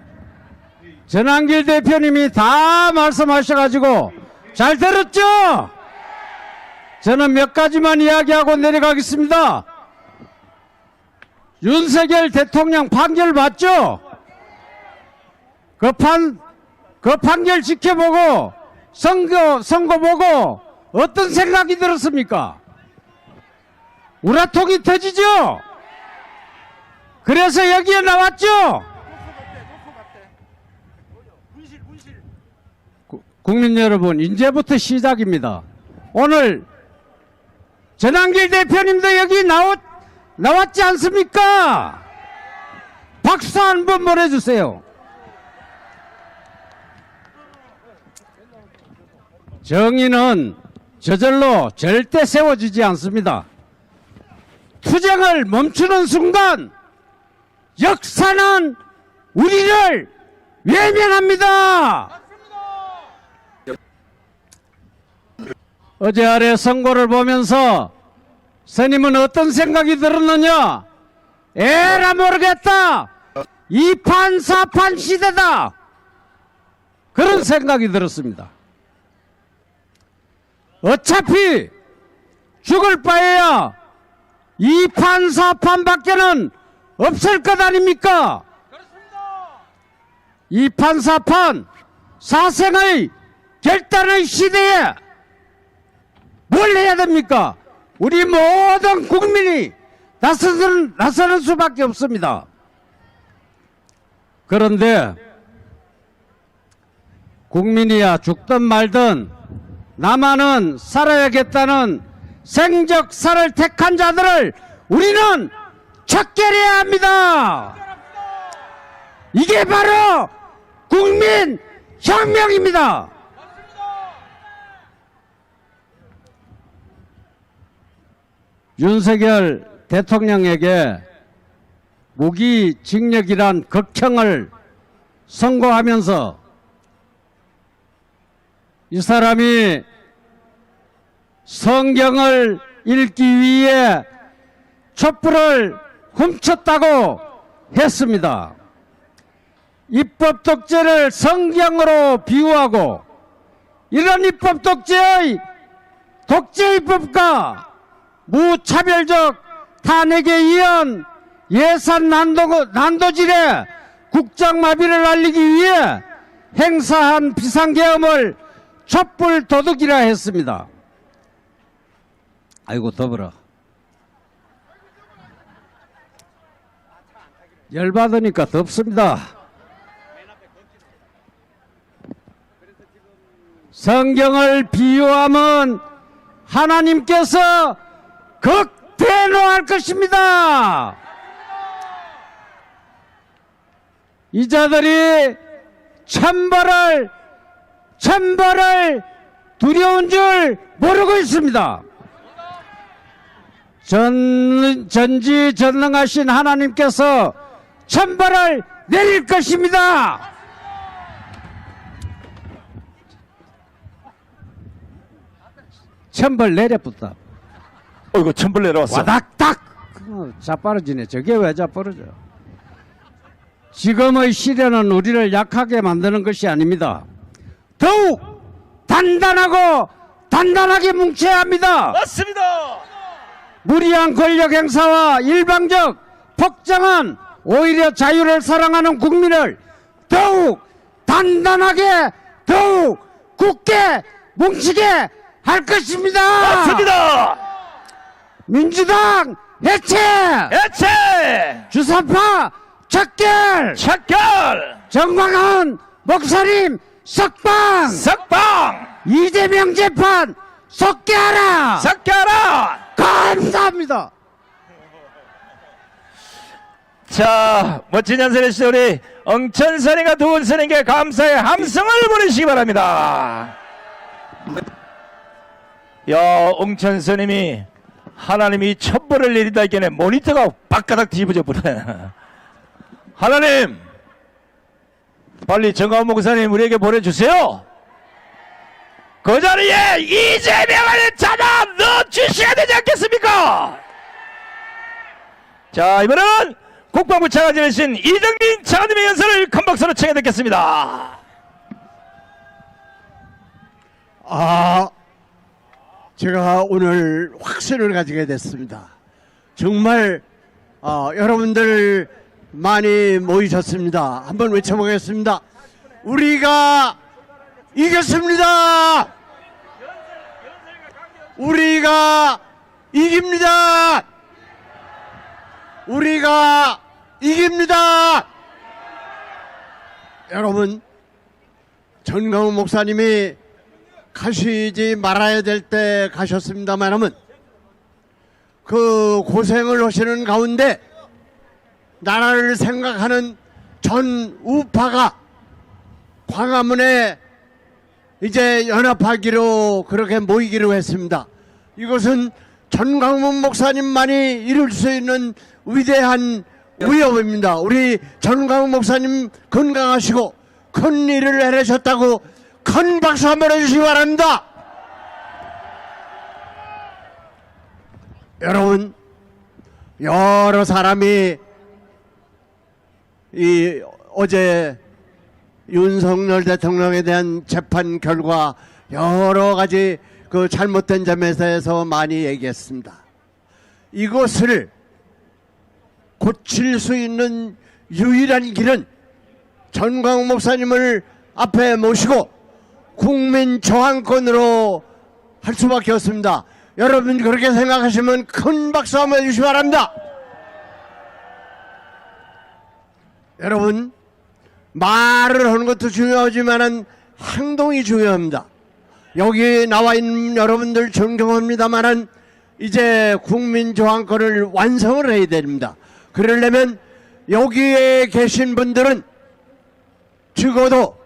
전한길 대표님이 다 말씀하셔가지고 잘 들었죠? 저는 몇 가지만 이야기하고 내려가겠습니다. 윤석열 대통령 판결 봤죠? 그 판결 지켜보고 선거 보고 어떤 생각이 들었습니까? 우라통이 터지죠? 그래서 여기에 나왔죠? 국민 여러분, 이제부터 시작입니다. 오늘 전한길 대표님도 여기 나왔지 않습니까? 박수 한번 보내주세요. 정의는 저절로 절대 세워지지 않습니다. 투쟁을 멈추는 순간 역사는 우리를 외면합니다. 어제 아래 선고를 보면서 스님은 어떤 생각이 들었느냐? 에라 모르겠다. 2판 4판 시대다. 그런 생각이 들었습니다. 어차피 죽을 바에야 2판 4판 밖에는 없을 것 아닙니까? 2판 4판 사생의 결단의 시대에 뭘 해야 됩니까? 우리 모든 국민이 나서는 수밖에 없습니다. 그런데 국민이야 죽든 말든 나만은 살아야겠다는 생적사를 택한 자들을 우리는 척결해야 합니다. 이게 바로 국민혁명입니다. 윤석열 대통령에게 무기징역이란 극형을 선고하면서 이 사람이 성경을 읽기 위해 촛불을 훔쳤다고 했습니다. 입법 독재를 성경으로 비유하고 이런 입법 독재의 독재 입법과 무차별적 탄핵에 의한 예산 난도질에 국정마비를 알리기 위해 행사한 비상계엄을 촛불 도둑이라 했습니다. 아이고 더불어. 열받으니까 덥습니다. 성경을 비유하면 하나님께서 극대노할 것입니다. 이 자들이 천벌을 두려운 줄 모르고 있습니다. 전지전능하신 하나님께서 천벌을 내릴 것입니다. 천벌 내려붙다. 어이구 천벌 내려왔어. 와닥닥 자빠르지네. 저게 왜 자빠르죠? 지금의 시련은 우리를 약하게 만드는 것이 아닙니다. 더욱 단단하게 뭉쳐야 합니다. 맞습니다. 무리한 권력 행사와 일방적 폭정은 오히려 자유를 사랑하는 국민을 더욱 단단하게 더욱 굳게 뭉치게 할 것입니다. 맞습니다. 민주당 해체, 주사파 척결, 정광훈 목사님 석방, 이재명 재판 속개하라. 감사합니다. 자, 멋진 연설을 해주신 우리 엉천선생과 두은선생에게 감사의 함성을 보내시기 바랍니다. 야, 엉천선생님이 하나님이 첩벌을 내린다 했기에 모니터가 바까닥 뒤집어져 버려. 하나님, 빨리 정광훈 목사님 우리에게 보내주세요. 그 자리에 이재명을 잡아 넣어주셔야 되지 않겠습니까? 자, 이번은 국방부 차관이신 이정민 차관님의 연설을 큰 박수로 청해 듣겠습니다. 제가 오늘 확신을 가지게 됐습니다. 정말 여러분들 많이 모이셨습니다. 한번 외쳐보겠습니다. 우리가 이겼습니다. 우리가 이깁니다. 우리가 이깁니다. 여러분, 전광훈 목사님이 가시지 말아야 될 때 가셨습니다만은 그 고생을 하시는 가운데 나라를 생각하는 전 우파가 광화문에 이제 연합하기로 그렇게 모이기로 했습니다. 이것은 전광훈 목사님만이 이룰 수 있는 위대한 위협입니다. 우리 전광훈 목사님 건강하시고 큰 일을 해내셨다고 큰 박수 한번 해주시기 바랍니다. 여러분, 여러 사람이 어제 윤석열 대통령에 대한 재판 결과 여러 가지 그 잘못된 점에 대해서 많이 얘기했습니다. 이것을 고칠 수 있는 유일한 길은 전광훈 목사님을 앞에 모시고 국민 저항권으로 할 수밖에 없습니다. 여러분 그렇게 생각하시면 큰 박수 한번 해주시기 바랍니다. 여러분, 말을 하는 것도 중요하지만 행동이 중요합니다. 여기 나와 있는 여러분들 존경합니다만 이제 국민 저항권을 완성을 해야 됩니다. 그러려면 여기에 계신 분들은 적어도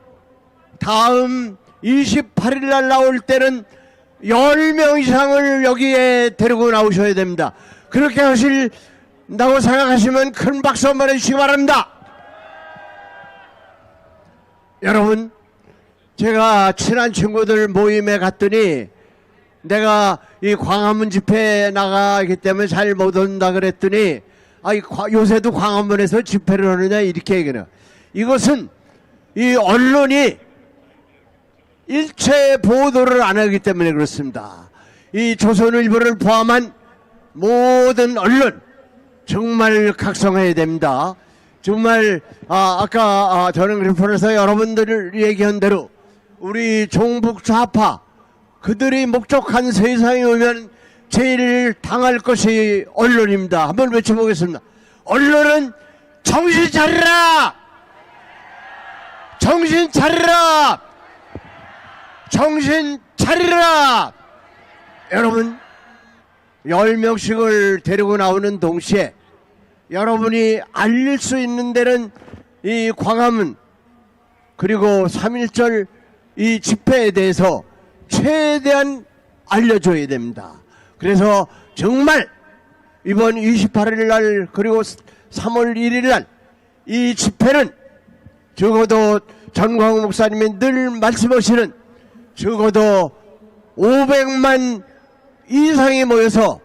다음 28일 날 나올 때는 10명 이상을 여기에 데리고 나오셔야 됩니다. 그렇게 하신다고 생각하시면 큰 박수 한번 해주시기 바랍니다. 여러분, 제가 친한 친구들 모임에 갔더니 내가 이 광화문 집회에 나가기 때문에 잘 못 온다 그랬더니 요새도 광화문에서 집회를 하느냐 이렇게 얘기해요. 이것은 이 언론이 일체 보도를 안 하기 때문에 그렇습니다. 이 조선일보를 포함한 모든 언론 정말 각성해야 됩니다. 정말 아까 저는 리포트에서 여러분들 얘기한 대로 우리 종북 좌파 그들이 목적한 세상에 오면 제일 당할 것이 언론입니다. 한번 외쳐보겠습니다. 언론은 정신 차리라! 정신 차리라! 정신 차리라! 여러분, 10명씩을 데리고 나오는 동시에 여러분이 알릴 수 있는 데는 이 광화문 그리고 3.1절 이 집회에 대해서 최대한 알려줘야 됩니다. 그래서 정말 이번 28일 날 그리고 3월 1일 날 이 집회는 적어도 전광훈 목사님이 늘 말씀하시는 적어도 500만 이상이 모여서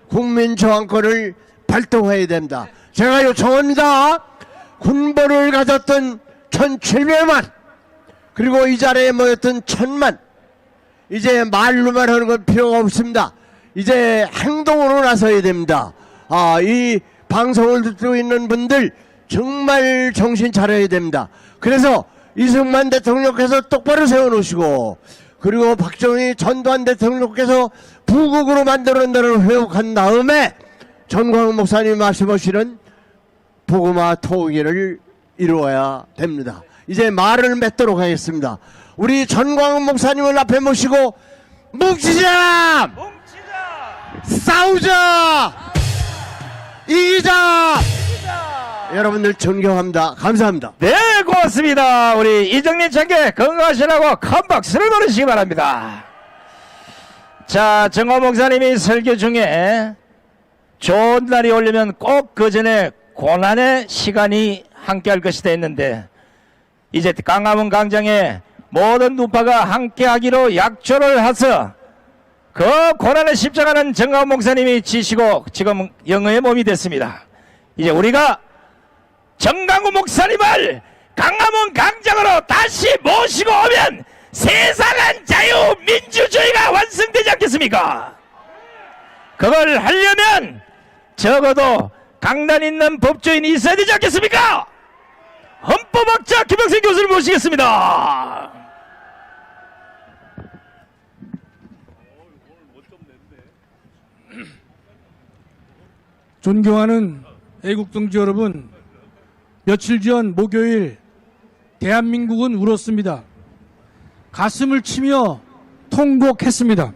국민 저항권을 발동해야 됩니다. 제가 요청합니다. 군벌을 가졌던 1700만 그리고 이 자리에 모였던 1000만 이제 말로만 하는 건 필요가 없습니다. 이제 행동으로 나서야 됩니다. 이 방송을 듣고 있는 분들 정말 정신 차려야 됩니다. 그래서 이승만 대통령께서 똑바로 세워놓으시고 그리고 박정희 전두환 대통령께서 부국으로 만들어낸다는 회복한 다음에 전광훈 목사님 말씀하시는 복음화 통일을 이루어야 됩니다. 이제 말을 맺도록 하겠습니다. 우리 전광훈 목사님을 앞에 모시고 뭉치자! 싸우자! 이기자! 여러분들 존경합니다. 감사합니다. 네, 고맙습니다. 우리 이정민 장계 건강하시라고 큰 박수를 보내시기 바랍니다. 자, 정호 목사님이 설교 중에 좋은 날이 오려면 꼭 그 전에 고난의 시간이 함께할 것이다 했는데 이제 광화문 광장에 모든 우파가 함께하기로 약조를 해서 그 고난의 십자가는 정호 목사님이 지시고 지금 영어의 몸이 됐습니다. 이제 우리가 정강훈 목사님을 광화문 광장으로 다시 모시고 오면 세상은 자유민주주의가 완성되지 않겠습니까? 그걸 하려면 적어도 강단 있는 법조인이 있어야 되지 않겠습니까? 헌법학자 김영생 교수를 모시겠습니다. 존경하는 애국동지 여러분, 며칠 전 목요일 대한민국은 울었습니다. 가슴을 치며 통곡했습니다.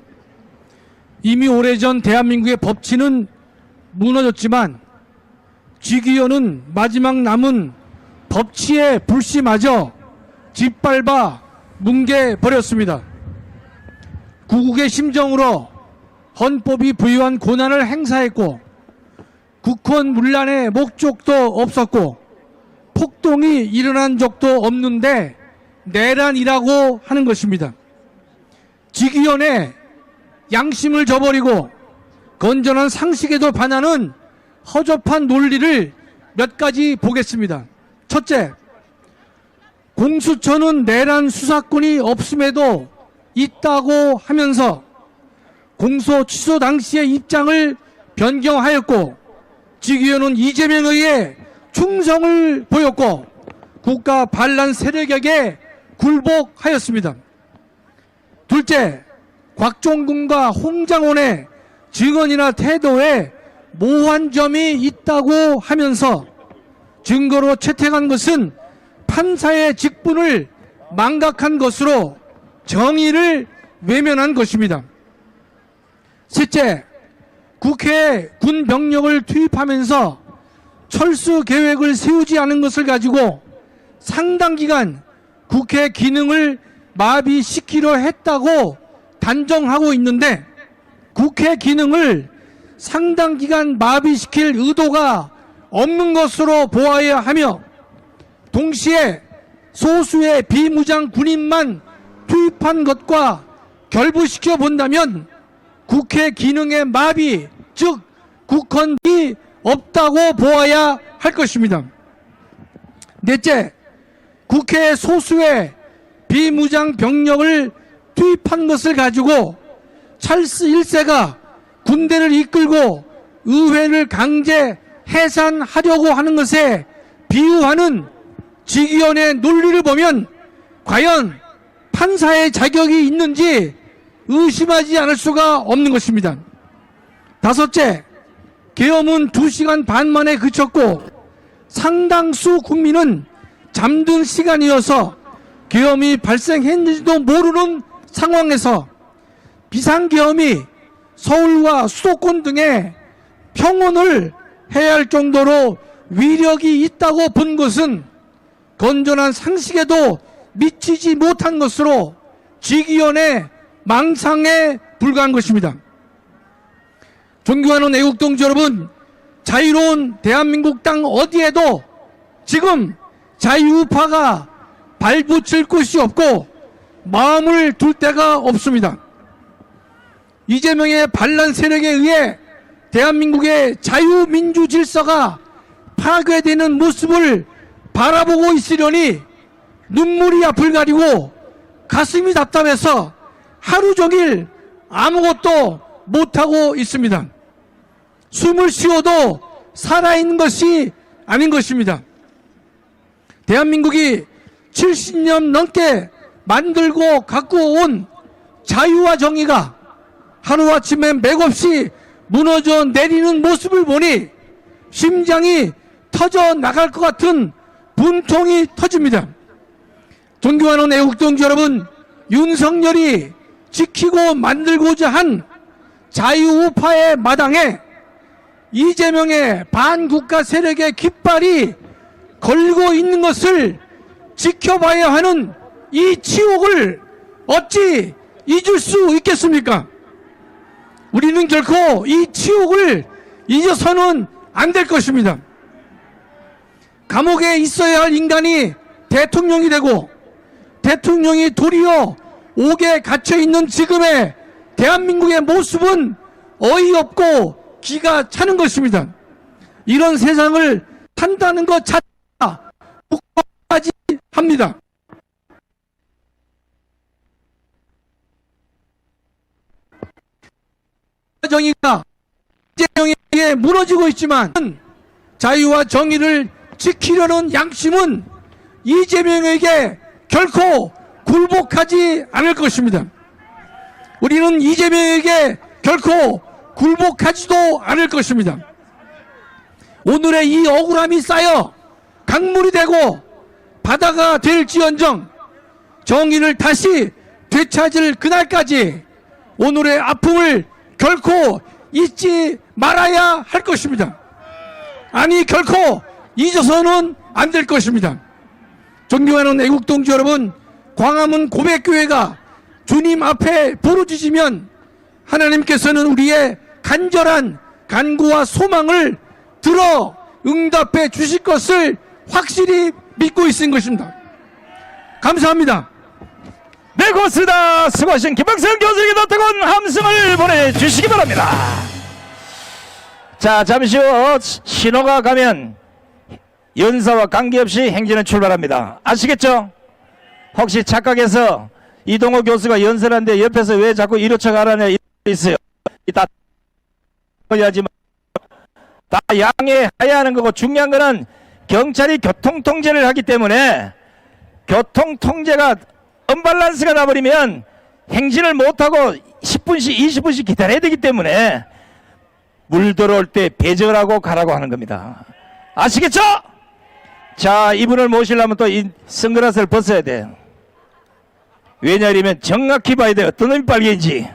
이미 오래전 대한민국의 법치는 무너졌지만 쥐기어는 마지막 남은 법치의 불씨마저 짓밟아 뭉개버렸습니다. 구국의 심정으로 헌법이 부여한 권한을 행사했고 국헌 문란의 목적도 없었고 폭동이 일어난 적도 없는데 내란이라고 하는 것입니다. 직위원회 양심을 저버리고 건전한 상식에도 반하는 허접한 논리를 몇 가지 보겠습니다. 첫째, 공수처는 내란 수사권이 없음에도 있다고 하면서 공소 취소 당시의 입장을 변경하였고 직위원은 이재명에 의해 충성을 보였고 국가 반란 세력에게 굴복하였습니다. 둘째, 곽종군과 홍장원의 증언이나 태도에 모호한 점이 있다고 하면서 증거로 채택한 것은 판사의 직분을 망각한 것으로 정의를 외면한 것입니다. 셋째, 국회에 군 병력을 투입하면서 철수 계획을 세우지 않은 것을 가지고 상당 기간 국회 기능을 마비시키려 했다고 단정하고 있는데 국회 기능을 상당 기간 마비시킬 의도가 없는 것으로 보아야 하며, 동시에 소수의 비무장 군인만 투입한 것과 결부시켜 본다면 국회 기능의 마비, 즉 국헌이 없다고 보아야 할 것입니다. 넷째, 국회에 소수의 비무장 병력을 투입한 것을 가지고 찰스 1세가 군대를 이끌고 의회를 강제 해산하려고 하는 것에 비유하는 직위원의 논리를 보면 과연 판사의 자격이 있는지 의심하지 않을 수가 없는 것입니다. 다섯째, 계엄은 2시간 반 만에 그쳤고 상당수 국민은 잠든 시간이어서 계엄이 발생했는지도 모르는 상황에서 비상계엄이 서울과 수도권 등에 평온을 해야 할 정도로 위력이 있다고 본 것은 건전한 상식에도 미치지 못한 것으로 직위원의 망상에 불과한 것입니다. 존경하는 애국동지 여러분, 자유로운 대한민국 땅 어디에도 지금 자유우파가 발붙일 곳이 없고 마음을 둘 데가 없습니다. 이재명의 반란 세력에 의해 대한민국의 자유민주 질서가 파괴되는 모습을 바라보고 있으려니 눈물이 앞을 가리고 가슴이 답답해서 하루 종일 아무것도 못하고 있습니다. 숨을 쉬어도 살아있는 것이 아닌 것입니다. 대한민국이 70년 넘게 만들고 갖고 온 자유와 정의가 하루아침에 맥없이 무너져 내리는 모습을 보니 심장이 터져 나갈 것 같은 분통이 터집니다. 존경하는 애국동지 여러분, 윤석열이 지키고 만들고자 한 자유우파의 마당에 이재명의 반국가 세력의 깃발이 걸고 있는 것을 지켜봐야 하는 이 치욕을 어찌 잊을 수 있겠습니까? 우리는 결코 이 치욕을 잊어서는 안 될 것입니다. 감옥에 있어야 할 인간이 대통령이 되고 대통령이 도리어 옥에 갇혀있는 지금의 대한민국의 모습은 어이없고 기가 차는 것입니다. 이런 세상을 산다는 것 자체가 국가까지 합니다. 정의가 이재명에게 무너지고 있지만 자유와 정의를 지키려는 양심은 이재명에게 결코 굴복하지 않을 것입니다. 우리는 이재명에게 결코 굴복하지도 않을 것입니다. 오늘의 이 억울함이 쌓여 강물이 되고 바다가 될지언정 정의를 다시 되찾을 그날까지 오늘의 아픔을 결코 잊지 말아야 할 것입니다. 아니, 결코 잊어서는 안 될 것입니다. 존경하는 애국동지 여러분, 광화문 고백교회가 주님 앞에 부르짖으면 하나님께서는 우리의 간절한 간구와 소망을 들어 응답해 주실 것을 확실히 믿고 있는 것입니다. 감사합니다. 네, 고맙습니다. 수고하신 김학성 교수에게 더 뜨거운 함성을 보내주시기 바랍니다. 자, 잠시 후 신호가 가면 연사와 관계없이 행진은 출발합니다. 아시겠죠? 혹시 착각해서 이동호 교수가 연설을 하는데 옆에서 왜 자꾸 이로 쳐가라냐 있어요. 이따 해야지. 다 양해해야 하는 거고, 중요한 거는 경찰이 교통통제를 하기 때문에 교통통제가 언밸런스가 나버리면 행진을 못하고 10분씩 20분씩 기다려야 되기 때문에 물 들어올 때 배정을 하고 가라고 하는 겁니다. 아시겠죠? 자, 이분을 모시려면 또 이 선글라스를 벗어야 돼요. 왜냐하면 정확히 봐야 돼요. 어떤 놈이 빨개인지.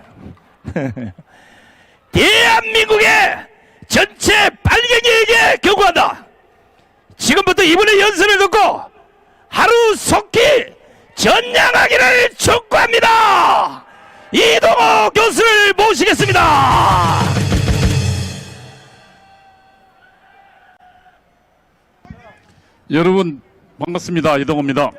대한민국의 전체 빨갱이에게 경고한다. 지금부터 이분의 연설을 듣고 하루 속히 전향하기를 촉구합니다. 이동호 교수를 모시겠습니다. 여러분 반갑습니다. 이동호입니다.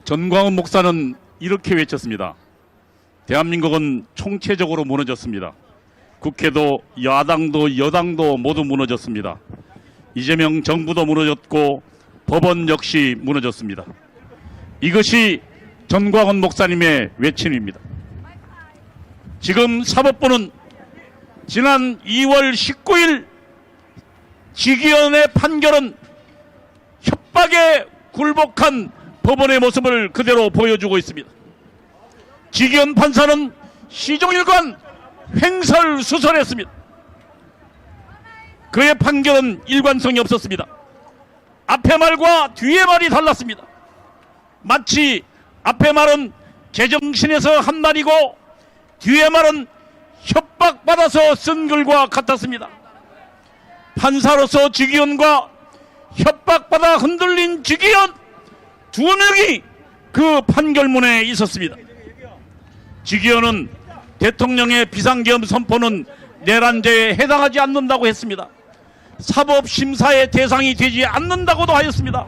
전광훈 목사는 이렇게 외쳤습니다. 대한민국은 총체적으로 무너졌습니다. 국회도 야당도 여당도 모두 무너졌습니다. 이재명 정부도 무너졌고 법원 역시 무너졌습니다. 이것이 전광훈 목사님의 외침입니다. 지금 사법부는 지난 2월 19일 지기현의 판결은 협박에 굴복한 법원의 모습을 그대로 보여주고 있습니다. 지기현 판사는 시종일관 횡설수설했습니다. 그의 판결은 일관성이 없었습니다. 앞의 말과 뒤의 말이 달랐습니다. 마치 앞의 말은 제정신에서 한 말이고 뒤의 말은 협박받아서 쓴 글과 같았습니다. 판사로서 지기현과 협박받아 흔들린 지기현 두 명이 그 판결문에 있었습니다. 지기현은 대통령의 비상계엄 선포는 내란죄에 해당하지 않는다고 했습니다. 사법심사의 대상이 되지 않는다고도 하였습니다.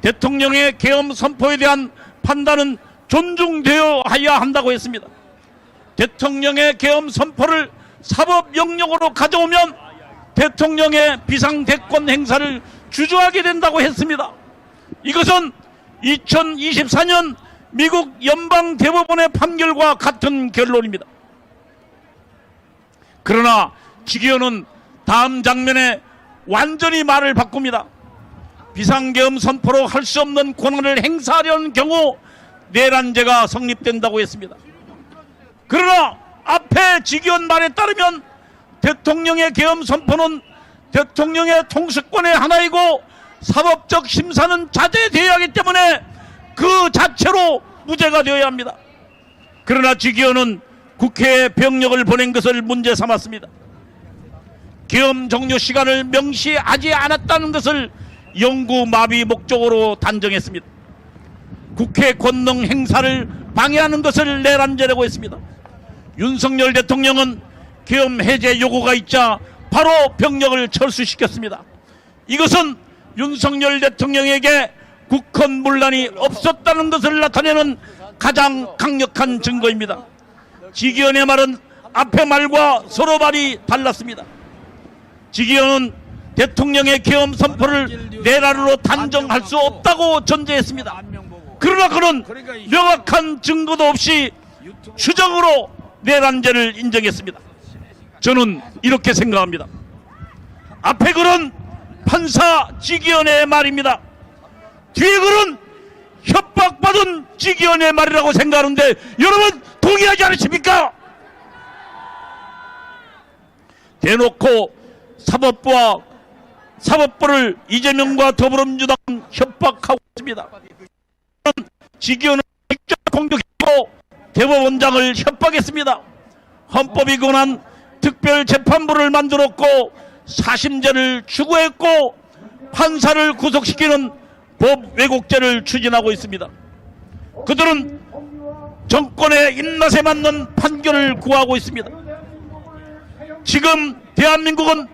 대통령의 계엄 선포에 대한 판단은 존중되어야 한다고 했습니다. 대통령의 계엄 선포를 사법 영역으로 가져오면 대통령의 비상대권 행사를 주저하게 된다고 했습니다. 이것은 2024년 미국 연방대법원의 판결과 같은 결론입니다. 그러나 지기현은 다음 장면에 완전히 말을 바꿉니다. 비상계엄 선포로 할 수 없는 권한을 행사하려는 경우 내란죄가 성립된다고 했습니다. 그러나 앞에 지기현 말에 따르면 대통령의 계엄 선포는 대통령의 통수권의 하나이고 사법적 심사는 자제되어야 하기 때문에 그 자체로 무죄가 되어야 합니다. 그러나 지기현은 국회에 병력을 보낸 것을 문제 삼았습니다. 계엄 종료 시간을 명시하지 않았다는 것을 영구마비 목적으로 단정했습니다. 국회 권능 행사를 방해하는 것을 내란죄라고 했습니다. 윤석열 대통령은 계엄 해제 요구가 있자 바로 병력을 철수시켰습니다. 이것은 윤석열 대통령에게 국헌 문란이 없었다는 것을 나타내는 가장 강력한 증거입니다. 지기현의 말은 앞의 말과 서로 말이 달랐습니다. 지기현은 대통령의 계엄 선포를 내란으로 단정할 수 없다고 전제했습니다. 그러나 그는 명확한 증거도 없이 추정으로 내란죄를 인정했습니다. 저는 이렇게 생각합니다. 앞에 글은 판사 지기현의 말입니다. 뒤에 글은 협박받은 지기현의 말이라고 생각하는데 여러분 동의하지 않으십니까? 대놓고 사법부를 이재명과 더불어민주당 협박하고 있습니다. 지기현은 직접 공격했고 대법원장을 협박했습니다. 헌법이 권한 특별재판부를 만들었고 사심죄를 추구했고 판사를 구속시키는 법 왜곡죄를 추진하고 있습니다. 그들은 정권의 입맛에 맞는 판결을 구하고 있습니다. 지금 대한민국은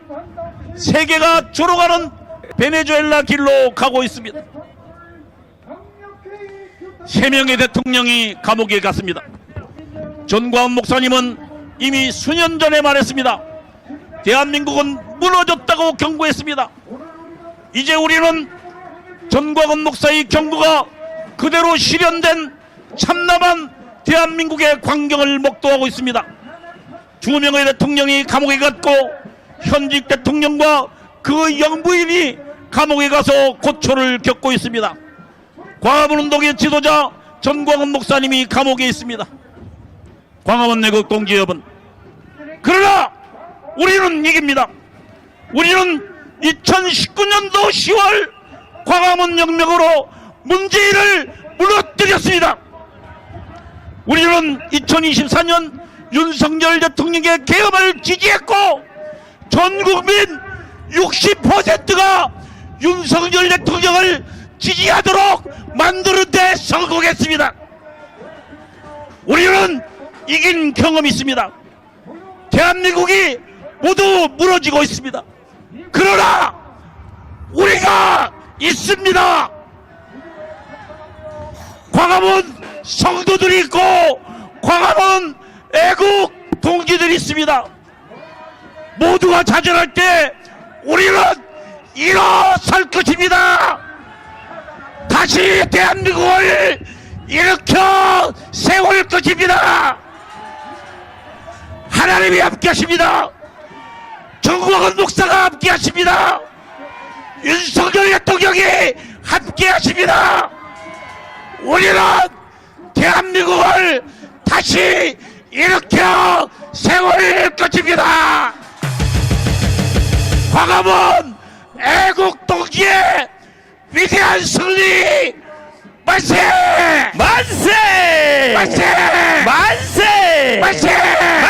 세계가 조롱하는 베네수엘라 길로 가고 있습니다. 3명의 대통령이 감옥에 갔습니다. 전광훈 목사님은 이미 수년 전에 말했습니다. 대한민국은 무너졌다고 경고했습니다. 이제 우리는 전광훈 목사의 경고가 그대로 실현된 참남한 대한민국의 광경을 목도하고 있습니다. 2명의 대통령이 감옥에 갔고 현직 대통령과 그 영부인이 감옥에 가서 고초를 겪고 있습니다. 광화문운동의 지도자 전광훈 목사님이 감옥에 있습니다. 광화문 내국 동지 여러분, 그러나 우리는 이깁니다. 우리는 2019년도 10월 광화문 혁명으로 문재인을 무너뜨렸습니다. 우리는 2024년 윤석열 대통령의 계엄을 지지했고 전 국민 60%가 윤석열 대통령을 지지하도록 만드는 데 성공했습니다. 우리는 이긴 경험이 있습니다. 대한민국이 모두 무너지고 있습니다. 그러나 우리가 있습니다. 광화문 성도들이 있고 광화문 애국 동지들이 있습니다. 모두가 자전할 때 우리는 일어설 것입니다. 다시 대한민국을 일으켜 세울 것입니다. 하나님이 함께 하십니다. 정광훈 목사가 함께 하십니다. 윤석열 대통령이 함께 하십니다. 우리는 대한민국을 다시 일으켜 세울 것입니다. 광화문 애국 동지의 위대한 승리 만세! 만세! 만세! 만세! 만세!